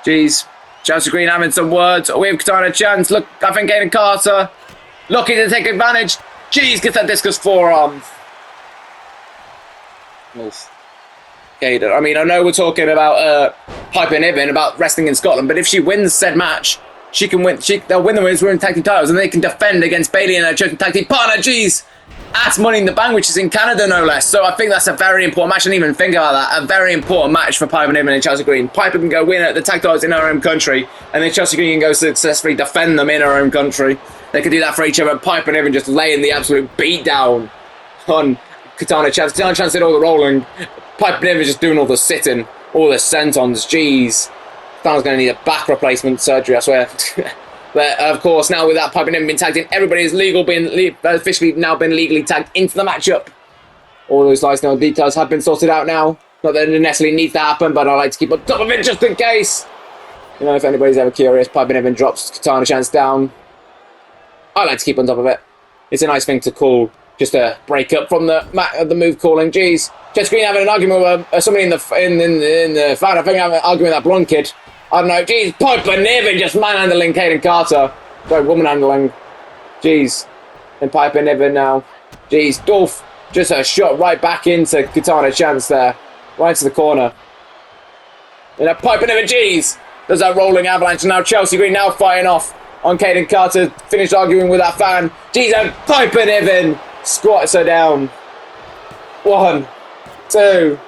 S1: Jeez. Chelsea Green having some words with Katana chance. Look, I think Caden Carter looking to take advantage. Jeez, gets that discus forearm. Oof. Caden. I mean, I know we're talking about Piper Niven, about wrestling in Scotland, but if she wins said match, she can win. They'll win the women's tag team titles, and they can defend against Bayley and her chosen tag team partner. Jeez. At Money in the Bank, which is in Canada, no less. So I think that's a very important match. I didn't even think about that. A very important match for Piper Niven and Chelsea Green. Piper can go win at the tag titles in her own country, and then Chelsea Green can go successfully defend them in her own country. They can do that for each other. Piper Niven just laying the absolute beat down on Katana Chance. Katana Chance did all the rolling. Piper Niven just doing all the sitting, all the sentons. Jeez. Katana's going to need a back replacement surgery, I swear. But of course, now with that Piper Niven been tagged in, everybody has officially now been legally tagged into the matchup. All those nice little details have been sorted out now. Not that it necessarily needs to happen, but I like to keep on top of it just in case. You know, if anybody's ever curious, Piper Niven drops Katana Chance down. I like to keep on top of it. It's a nice thing to call, just a break up from the move calling. Jeez, Chelsea Green having an argument with somebody in the fan. I think I'm arguing with that blonde kid. I don't know, jeez, Piper Niven just manhandling Caden Carter. Sorry, woman handling. Jeez. And Piper Niven now. Jeez, Dolph, just a shot right back into Katana Chance there. Right to the corner. And Piper Niven, jeez. There's that rolling avalanche. And now Chelsea Green now fighting off on Caden Carter. Finished arguing with that fan. Jeez, and Piper Niven squats her down. 1, 2,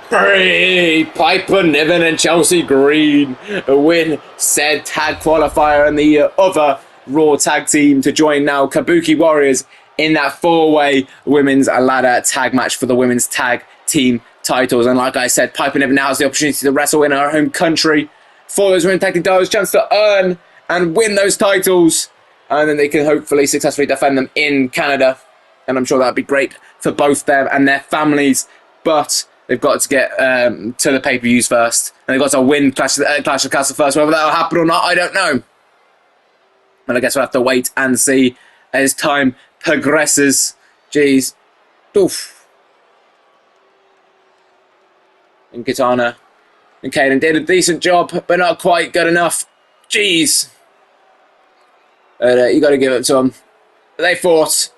S1: 3. Piper Niven and Chelsea Green win said tag qualifier, and the other Raw tag team to join now, Kabuki Warriors, in that 4-way women's ladder tag match for the women's tag team titles. And like I said, Piper Niven now has the opportunity to wrestle in her home country for those women's tag team titles, chance to earn and win those titles, and then they can hopefully successfully defend them in Canada. And I'm sure that'd be great for both them and their families. But they've got to get to the pay-per-views first. And they've got to win Clash of Castle first. Whether that'll happen or not, I don't know. But I guess we'll have to wait and see as time progresses. Jeez. Oof. And Katana and Caden did a decent job, but not quite good enough. Jeez. But you got to give it to them. They fought,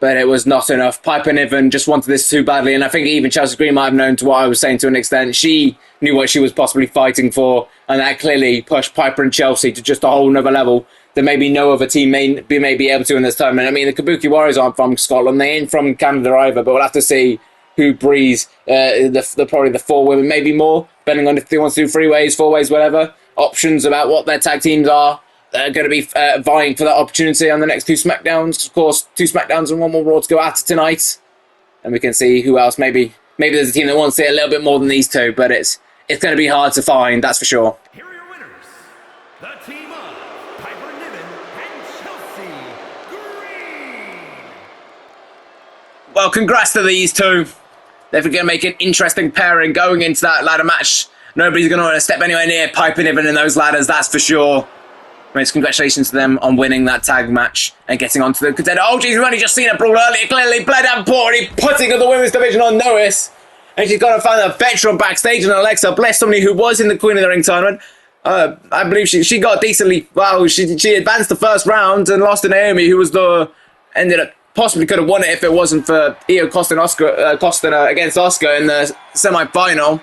S1: but it was not enough. Piper Niven just wanted this too badly, and I think even Chelsea Green might have known to what I was saying to an extent. She knew what she was possibly fighting for, and that clearly pushed Piper and Chelsea to just a whole nother level that maybe no other team may be able to in this tournament. I mean, the Kabuki Warriors aren't from Scotland. They ain't from Canada either, but we'll have to see who breeze probably the 4 women, maybe more, depending on if they want to do 3 ways, 4 ways, whatever. Options about what their tag teams are. They're going to be vying for that opportunity on the next 2 SmackDowns. Of course, 2 SmackDowns and 1 more Raw to go at tonight. And we can see who else. Maybe there's a team that wants it a little bit more than these 2, but it's going to be hard to find, that's for sure.
S2: Here are your winners, the team of Piper Niven and Chelsea Green.
S1: Well, congrats to these 2. They're going to make an interesting pairing going into that ladder match. Nobody's going to want to step anywhere near Piper Niven in those ladders, that's for sure. Congratulations to them on winning that tag match and getting onto the Contender. Oh, geez, we've only just seen a brawl earlier. Clearly, Blair Davenport already putting the women's division on notice. And she's got to find a veteran backstage, and Alexa Bliss, somebody who was in the Queen of the Ring tournament. I believe she got decently. Well, she advanced the first round and lost to Naomi, who was ended up possibly could have won it if it wasn't for Io costing against Asuka in the semi-final.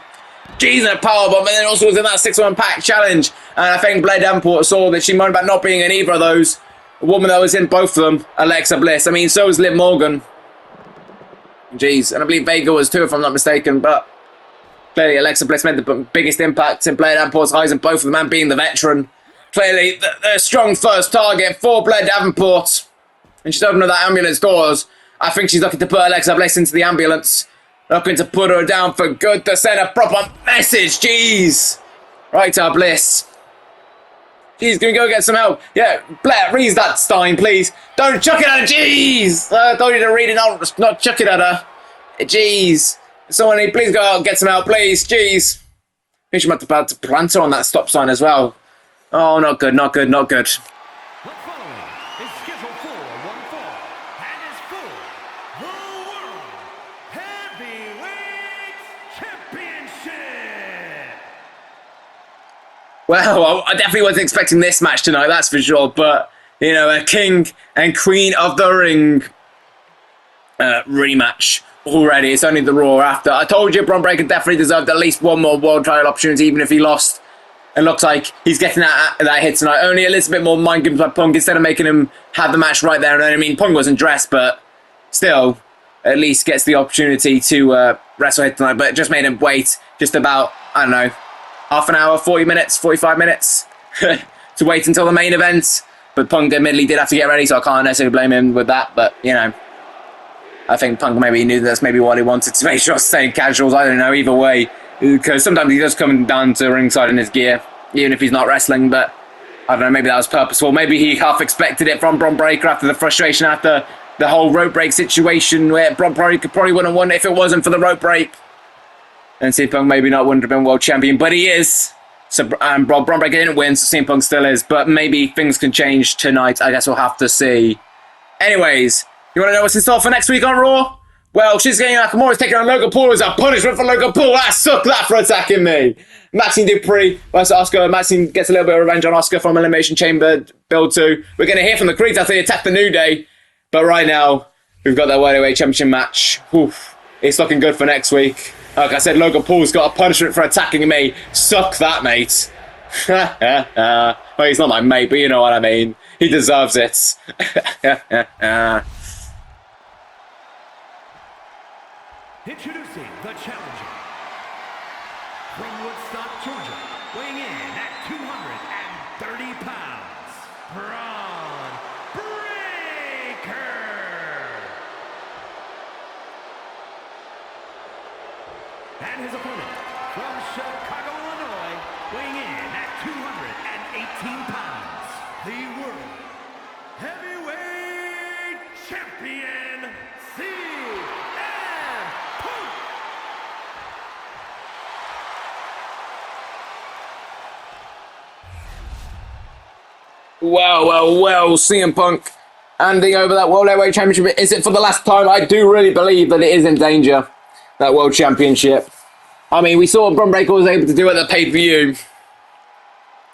S1: Jeez, and a powerbomb, and then also was in that 6-1 pack challenge. And I think Blair Davenport saw that she moaned about not being in either of those. A woman that was in both of them, Alexa Bliss. I mean, so was Liv Morgan. Jeez, and I believe Vega was too, if I'm not mistaken. But clearly, Alexa Bliss made the biggest impact in Blair Davenport's eyes, and both of them, and being the veteran. Clearly, the strong first target for Blair Davenport. And she's opening that ambulance doors. I think she's looking to put Alexa Bliss into the ambulance. Looking to put her down for good to send a proper message. Jeez. Right to Bliss. Jeez, can we go get some help? Yeah, Blair, read that Stein, please. Don't chuck it at her. Jeez. I told you to read it, not chuck it at her. Jeez. Someone, please go out and get some help, please. Jeez. I think she might have about to plant her on that stop sign as well. Oh, not good, not good, not good.
S2: The following is scheduled for one fall and is for the World Heavyweight Championship.
S1: Well, I definitely wasn't expecting this match tonight, that's for sure. But, you know, a King and Queen of the Ring rematch already. It's only the Raw after. I told you Bron Breakker definitely deserved at least one more world title opportunity, even if he lost. It looks like he's getting that hit tonight. Only a little bit more mind games by Punk instead of making him have the match right there. And I mean, Punk wasn't dressed, but still, at least gets the opportunity to wrestle here tonight. But it just made him wait just about, I don't know, half an hour, 40 minutes, 45 minutes to wait until the main event. But Punk admittedly did have to get ready, so I can't necessarily blame him with that. But, you know, I think Punk maybe knew that's maybe what he wanted to make sure staying casuals. I don't know, either way. Because sometimes he does come down to ringside in his gear, even if he's not wrestling. But I don't know, maybe that was purposeful. Maybe he half expected it from Bron Breakker after the frustration after the whole rope break situation, where Bron Breakker probably wouldn't have won if it wasn't for the rope break. And CM Punk maybe not wouldn't have been world champion, but he is. So Bron Breakker didn't win, so CM Punk still is. But maybe things can change tonight. I guess we'll have to see. Anyways, you want to know what's in store for next week on Raw? Well, Shinsuke Nakamura is taking on Logan Paul as a punishment for Logan Paul. I suck that for attacking me. Maxxine Dupri versus Asuka. Maxxine gets a little bit of revenge on Asuka from Elimination Chamber build 2. We're going to hear from the Creeds after they attack the New Day. But right now, we've got that World Heavyweight Championship match. Oof. It's looking good for next week. Like I said, Logan Paul's got a punishment for attacking me. Suck that, mate. Well, he's not my mate, but you know what I mean. He deserves it.
S2: Introducing the challenger from Woodstock, Georgia, weighing in at 230 pounds, Bron Breakker. And his opponent from Chicago, Illinois, weighing in at 218 pounds, the World Heavyweight Champion,
S1: Well, CM Punk handing over that World Heavyweight Championship. Is it for the last time? I do really believe that it is in danger, that World Championship. I mean, we saw what Bron Breakker was able to do at the pay-per-view.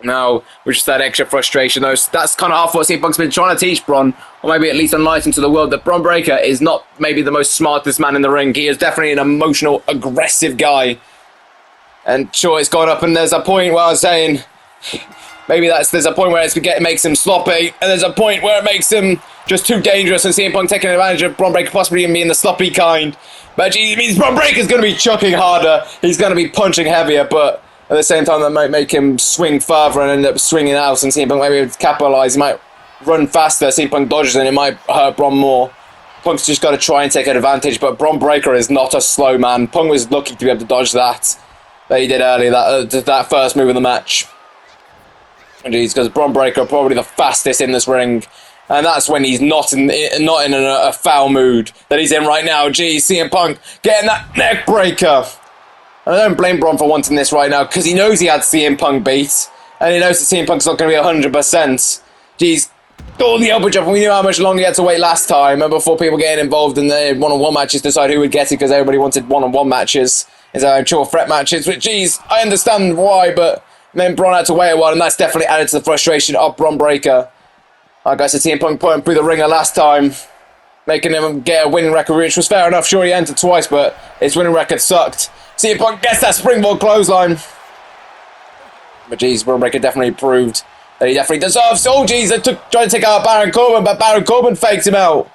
S1: No, which is that extra frustration. That's kind of half what CM Punk's been trying to teach Bron, or maybe at least enlighten to the world that Bron Breakker is not maybe the most smartest man in the ring. He is definitely an emotional, aggressive guy. And sure, it's gone up, and there's a point where I was saying... Maybe there's a point where it makes him sloppy, and there's a point where it makes him just too dangerous, and CM Punk taking advantage of Bron Breakker possibly even being the sloppy kind. But it means Bron Breakker's going to be chucking harder, he's going to be punching heavier, but at the same time that might make him swing further and end up swinging out, and CM Punk might be able to capitalise, he might run faster, CM Punk dodges, and it might hurt Bron more. Punk's just got to try and take advantage, but Bron Breakker is not a slow man. Punk was lucky to be able to dodge that he did earlier, that first move of the match. Jeez, because Bron Breakker probably the fastest in this ring, and that's when he's not in a foul mood that he's in right now. Jeez, CM Punk getting that neck breaker. And I don't blame Bron for wanting this right now because he knows he had CM Punk beat, and he knows that CM Punk's not going to be 100%. Jeez, all the elbow drop. We knew how much longer he had to wait last time, and before people getting involved in the one-on-one matches, decide who would get it because everybody wanted one-on-one matches, triple threat matches. Which, jeez, I understand why, but. Then Bron had to wait a while, and that's definitely added to the frustration of Bron Breakker. Like I said, CM Punk put him through the ringer last time. making him get a winning record, which was fair enough. Sure, he entered twice, but his winning record sucked. CM Punk gets that springboard clothesline. But geez, Bron Breakker definitely proved that he definitely deserves. Oh geez, they tried to take out Baron Corbin, but Baron Corbin faked him out.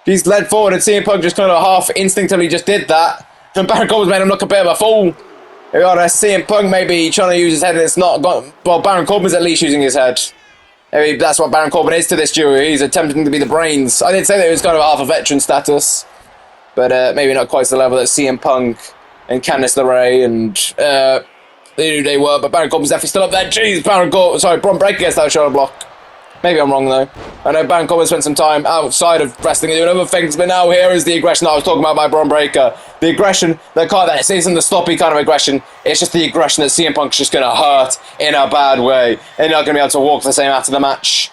S1: He's led forward, and CM Punk just kind of half instinctively just did that. And Baron Corbin's made him look a bit of a fool. We got a CM Punk maybe trying to use his head, and it's not gone. Well, Baron Corbin's at least using his head. Maybe that's what Baron Corbin is to this duo. He's attempting to be the brains. I did say that he was kind of half a veteran status, but maybe not quite to the level that CM Punk and Candice LeRae and they were. But Baron Corbin's definitely still up there. Jeez, Bron Breakker gets that shoulder block. Maybe I'm wrong though. I know Baron Corbin spent some time outside of wrestling and doing other things, but now here is the aggression that I was talking about by Bron Breakker. The aggression that isn't the sloppy kind of aggression. It's just the aggression that CM Punk's just going to hurt in a bad way. And not going to be able to walk the same after the match.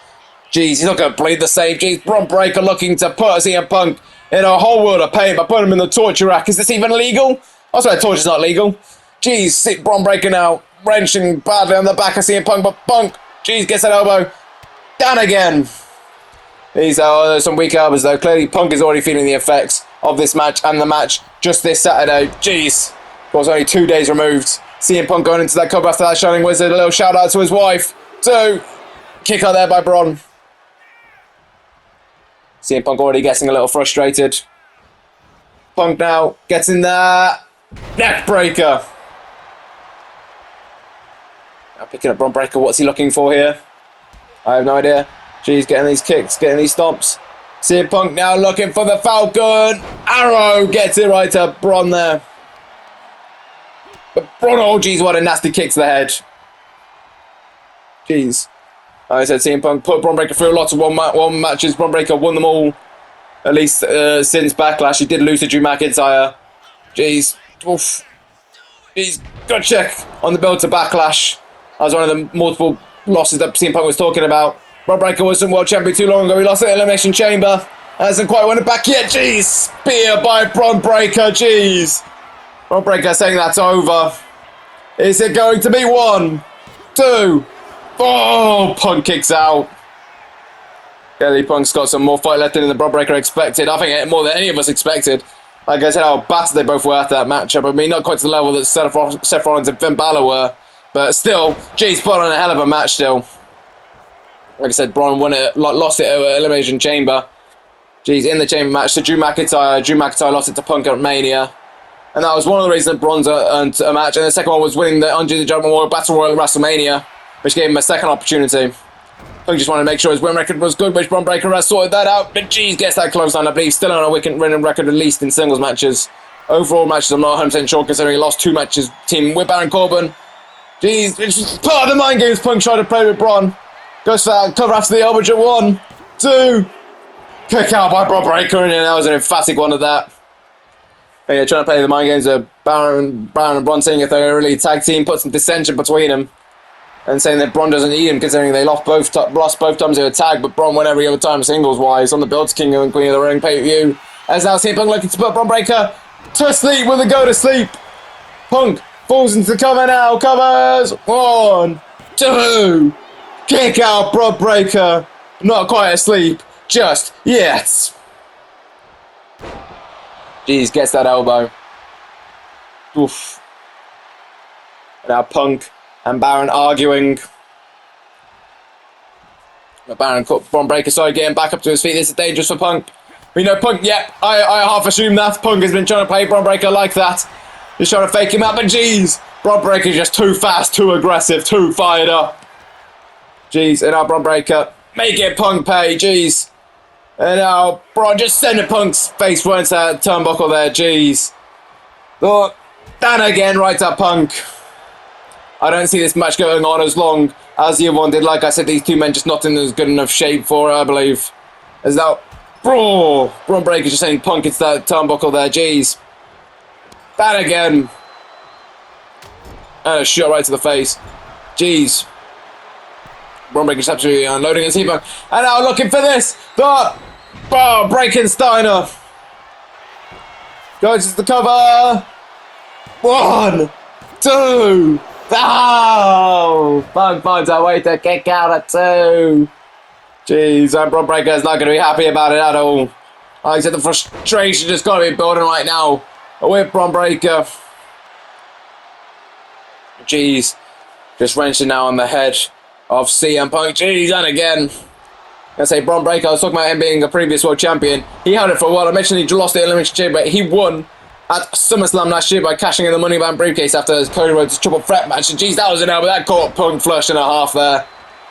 S1: Jeez, he's not going to bleed the same. Jeez, Bron Breakker looking to put CM Punk in a whole world of pain by putting him in the torture rack. Is this even legal? I swear torture's not legal. Jeez, Bron Breakker now wrenching badly on the back of CM Punk, but Punk, jeez, gets that elbow. Down again. These are some weak elbows though. Clearly Punk is already feeling the effects of this match and the match just this Saturday. Jeez. It was only 2 days removed. CM Punk going into that cover after that Shining Wizard. A little shout out to his wife. So, kick out there by Bron. CM Punk already getting a little frustrated. Punk now gets in there. Neck breaker. Now picking up Bron Breakker. What's he looking for here? I have no idea. Jeez, getting these kicks, getting these stomps. CM Punk now looking for the Falcon. Arrow gets it right to Bron there. But Bron, oh jeez, what a nasty kick to the head. Jeez. Like I said, CM Punk put Bron Breakker through lots of one matches. Bron Breakker won them all. At least since Backlash. He did lose to Drew McIntyre. Jeez. Oof. Jeez. Good check on the build to Backlash. That was one of the multiple losses that CM Punk was talking about. Bron Breakker wasn't world champion too long ago. He lost at Elimination Chamber. Hasn't quite won it back yet. Jeez. Spear by Bron Breakker. Jeez. Bron Breakker saying that's over. Is it going to be 1, 2? Oh, Punk kicks out. Clearly Punk's got some more fight left in than Bron Breakker expected. I think more than any of us expected. Like I said, how battered they both were after that matchup. I mean, not quite to the level that Seth Rollins and Finn Balor were. But still, jeez, put on a hell of a match still. Like I said, Bron lost it at Elimination Chamber. Jeez, in the Chamber match to Drew McIntyre. Drew McIntyre lost it to Punk at Mania. And that was one of the reasons that Bron's earned a match. And the second one was winning the Undo the Judgment Royal Battle Royal at WrestleMania, which gave him a second opportunity. Punk just wanted to make sure his win record was good, which Bron Breakker has sorted that out. But jeez, gets that clothesline. I believe still on a winning record, at least in singles matches. Overall matches, I'm not 100% sure, considering he lost 2 matches teaming with Baron Corbin. Jeez, it's just part of the mind games Punk tried to play with Bron. Goes for that cover after the elbow drop. 1, 2. Kick out by Bron Breakker, and that was an emphatic one of that. But yeah, trying to play the mind games of Baron and Bron, saying if they're a really tag team, put some dissension between them. And saying that Bron doesn't need him, considering they lost both times they were tag, but Bron won every other time singles-wise on the build to King and Queen of the Ring pay-per-view. As now CM Punk looking to put Bron Breakker to sleep with a go to sleep. Punk falls into the cover now. Covers. 1, 2. Kick out Bron Breakker. Not quite asleep. Just yet. Jeez, gets that elbow. Oof. Now Punk and Baron arguing. Bron Breakker started getting back up to his feet. This is dangerous for Punk. We know Punk, yep, I half assumed that. Punk has been trying to play Bron Breakker like that. He's trying to fake him out, but jeez. Bron Breakker's just too fast, too aggressive, too fired up. Jeez, and now Bron Breakker making Punk pay, jeez. And now Bron just sending Punk's face right into that turnbuckle there, jeez. Oh, down again, right to Punk. I don't see this match going on as long as the other one did. Like I said, these two men just not in as good enough shape for it, I believe. As now, Bron Breakker just saying Punk into that turnbuckle there, jeez. That again. And a shot right to the face. Jeez. Bron Breakker just absolutely unloading his Punk. And now looking for this. The Breakensteiner. Goes to the cover. 1, 2. Oh! Punk finds a way to kick out at 2. Jeez, and Bron Breakker is not going to be happy about it at all. Like I said, the frustration just got to be building right now with Bron Breakker. Jeez. Just wrenching now on the head of CM Punk. Jeez, and again. I say Bron Breakker, I was talking about him being a previous world champion. He held it for a while. I mentioned he lost the Elimination Chamber, but he won at SummerSlam last year by cashing in the Money Bank briefcase after Cody Rhodes' triple threat match. And geez, that was an elbow. That caught Punk flush and a half there.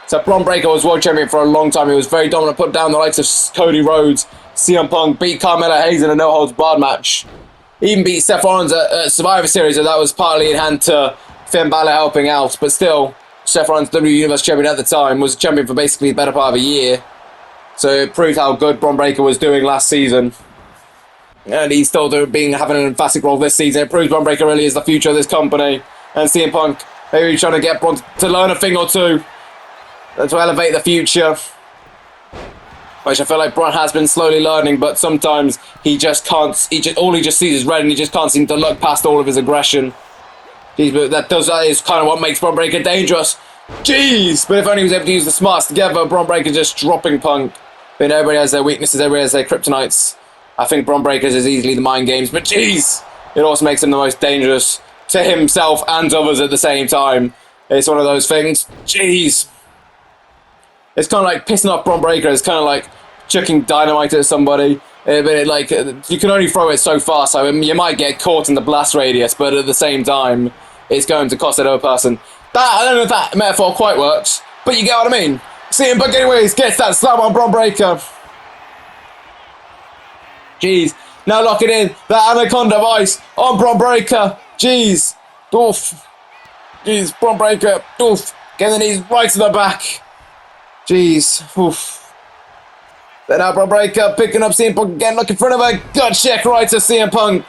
S1: So Bron Breakker was world champion for a long time. He was very dominant, put down the likes of Cody Rhodes. CM Punk beat Carmelo Hayes in a no-holds-barred match. He even beat Seth Rollins at Survivor Series, so that was partly in hand to Finn Balor helping out. But still, Seth Rollins, WWE Universe Champion at the time, was champion for basically the better part of a year. So it proved how good Bron Breakker was doing last season. And he's still having an emphatic role this season. It proves Bron Breakker really is the future of this company. And CM Punk maybe trying to get Bron to learn a thing or two to elevate the future. Which I feel like Bron has been slowly learning, but sometimes he just can't. All he just sees is red, and he just can't seem to look past all of his aggression. Jeez, but that is kind of what makes Bron Breakker dangerous. Jeez, but if only he was able to use the smarts together, Bron Breakker just dropping Punk. But everybody has their weaknesses, everybody has their kryptonites. I think Bron Breakker's is easily the mind games, but jeez, it also makes him the most dangerous to himself and others at the same time. It's one of those things. Jeez. It's kind of like pissing off Bron Breakker. It's kind of like chucking dynamite at somebody. You can only throw it so far, so you might get caught in the blast radius, but at the same time, it's going to cost that other person. I don't know if that metaphor quite works, but you get what I mean. CM Punk anyways gets that slam on Bron Breakker. Jeez. Now lock it in. That Anaconda Vice on Bron Breakker. Jeez. Oof. Jeez. Bron Breakker. Oof. Getting the knees right to the back. Jeez. Oof. Then now Bron Breakker picking up CM Punk again. Looking for another gut check right to CM Punk.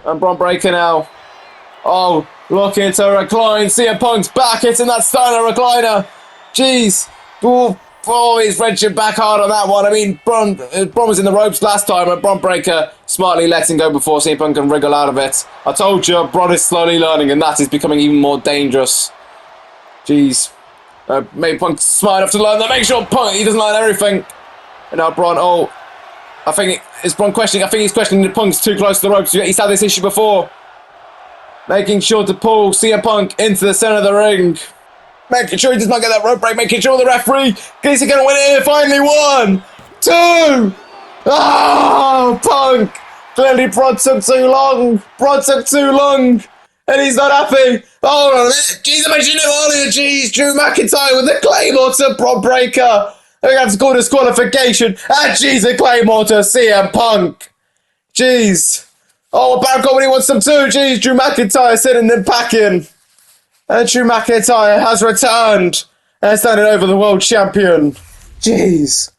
S1: And Bron Breakker now. Oh, looking to recline. CM Punk's back, hitting that Steiner recliner. Jeez. Oh, he's wrenching back hard on that one. I mean, Bron was in the ropes last time, and Bron Breakker smartly letting go before CM Punk can wriggle out of it. I told you, Bron is slowly learning, and that is becoming even more dangerous. Jeez. Maybe Punk's smart enough to learn that. Make sure Punk, he doesn't learn everything. And now Bron, I think it's Bron questioning. I think he's questioning the Punk's too close to the ropes. He's had this issue before. Making sure to pull CM Punk into the center of the ring. Making sure he does not get that rope break. Making sure the referee is going to win it here. Finally, 1, 2. Oh, Punk. Clearly, Bron took too long. And he's not happy. Hold on a minute. Jeez, I mentioned it earlier. Jeez, Drew McIntyre with the Claymore to Bron Breakker. They're going to have to call disqualification. And jeez, the Claymore to CM Punk. Jeez. Oh, Baron Corbin wants them too. Jeez, Drew McIntyre sitting and packing. And Drew McIntyre has returned and standing over the world champion. Jeez.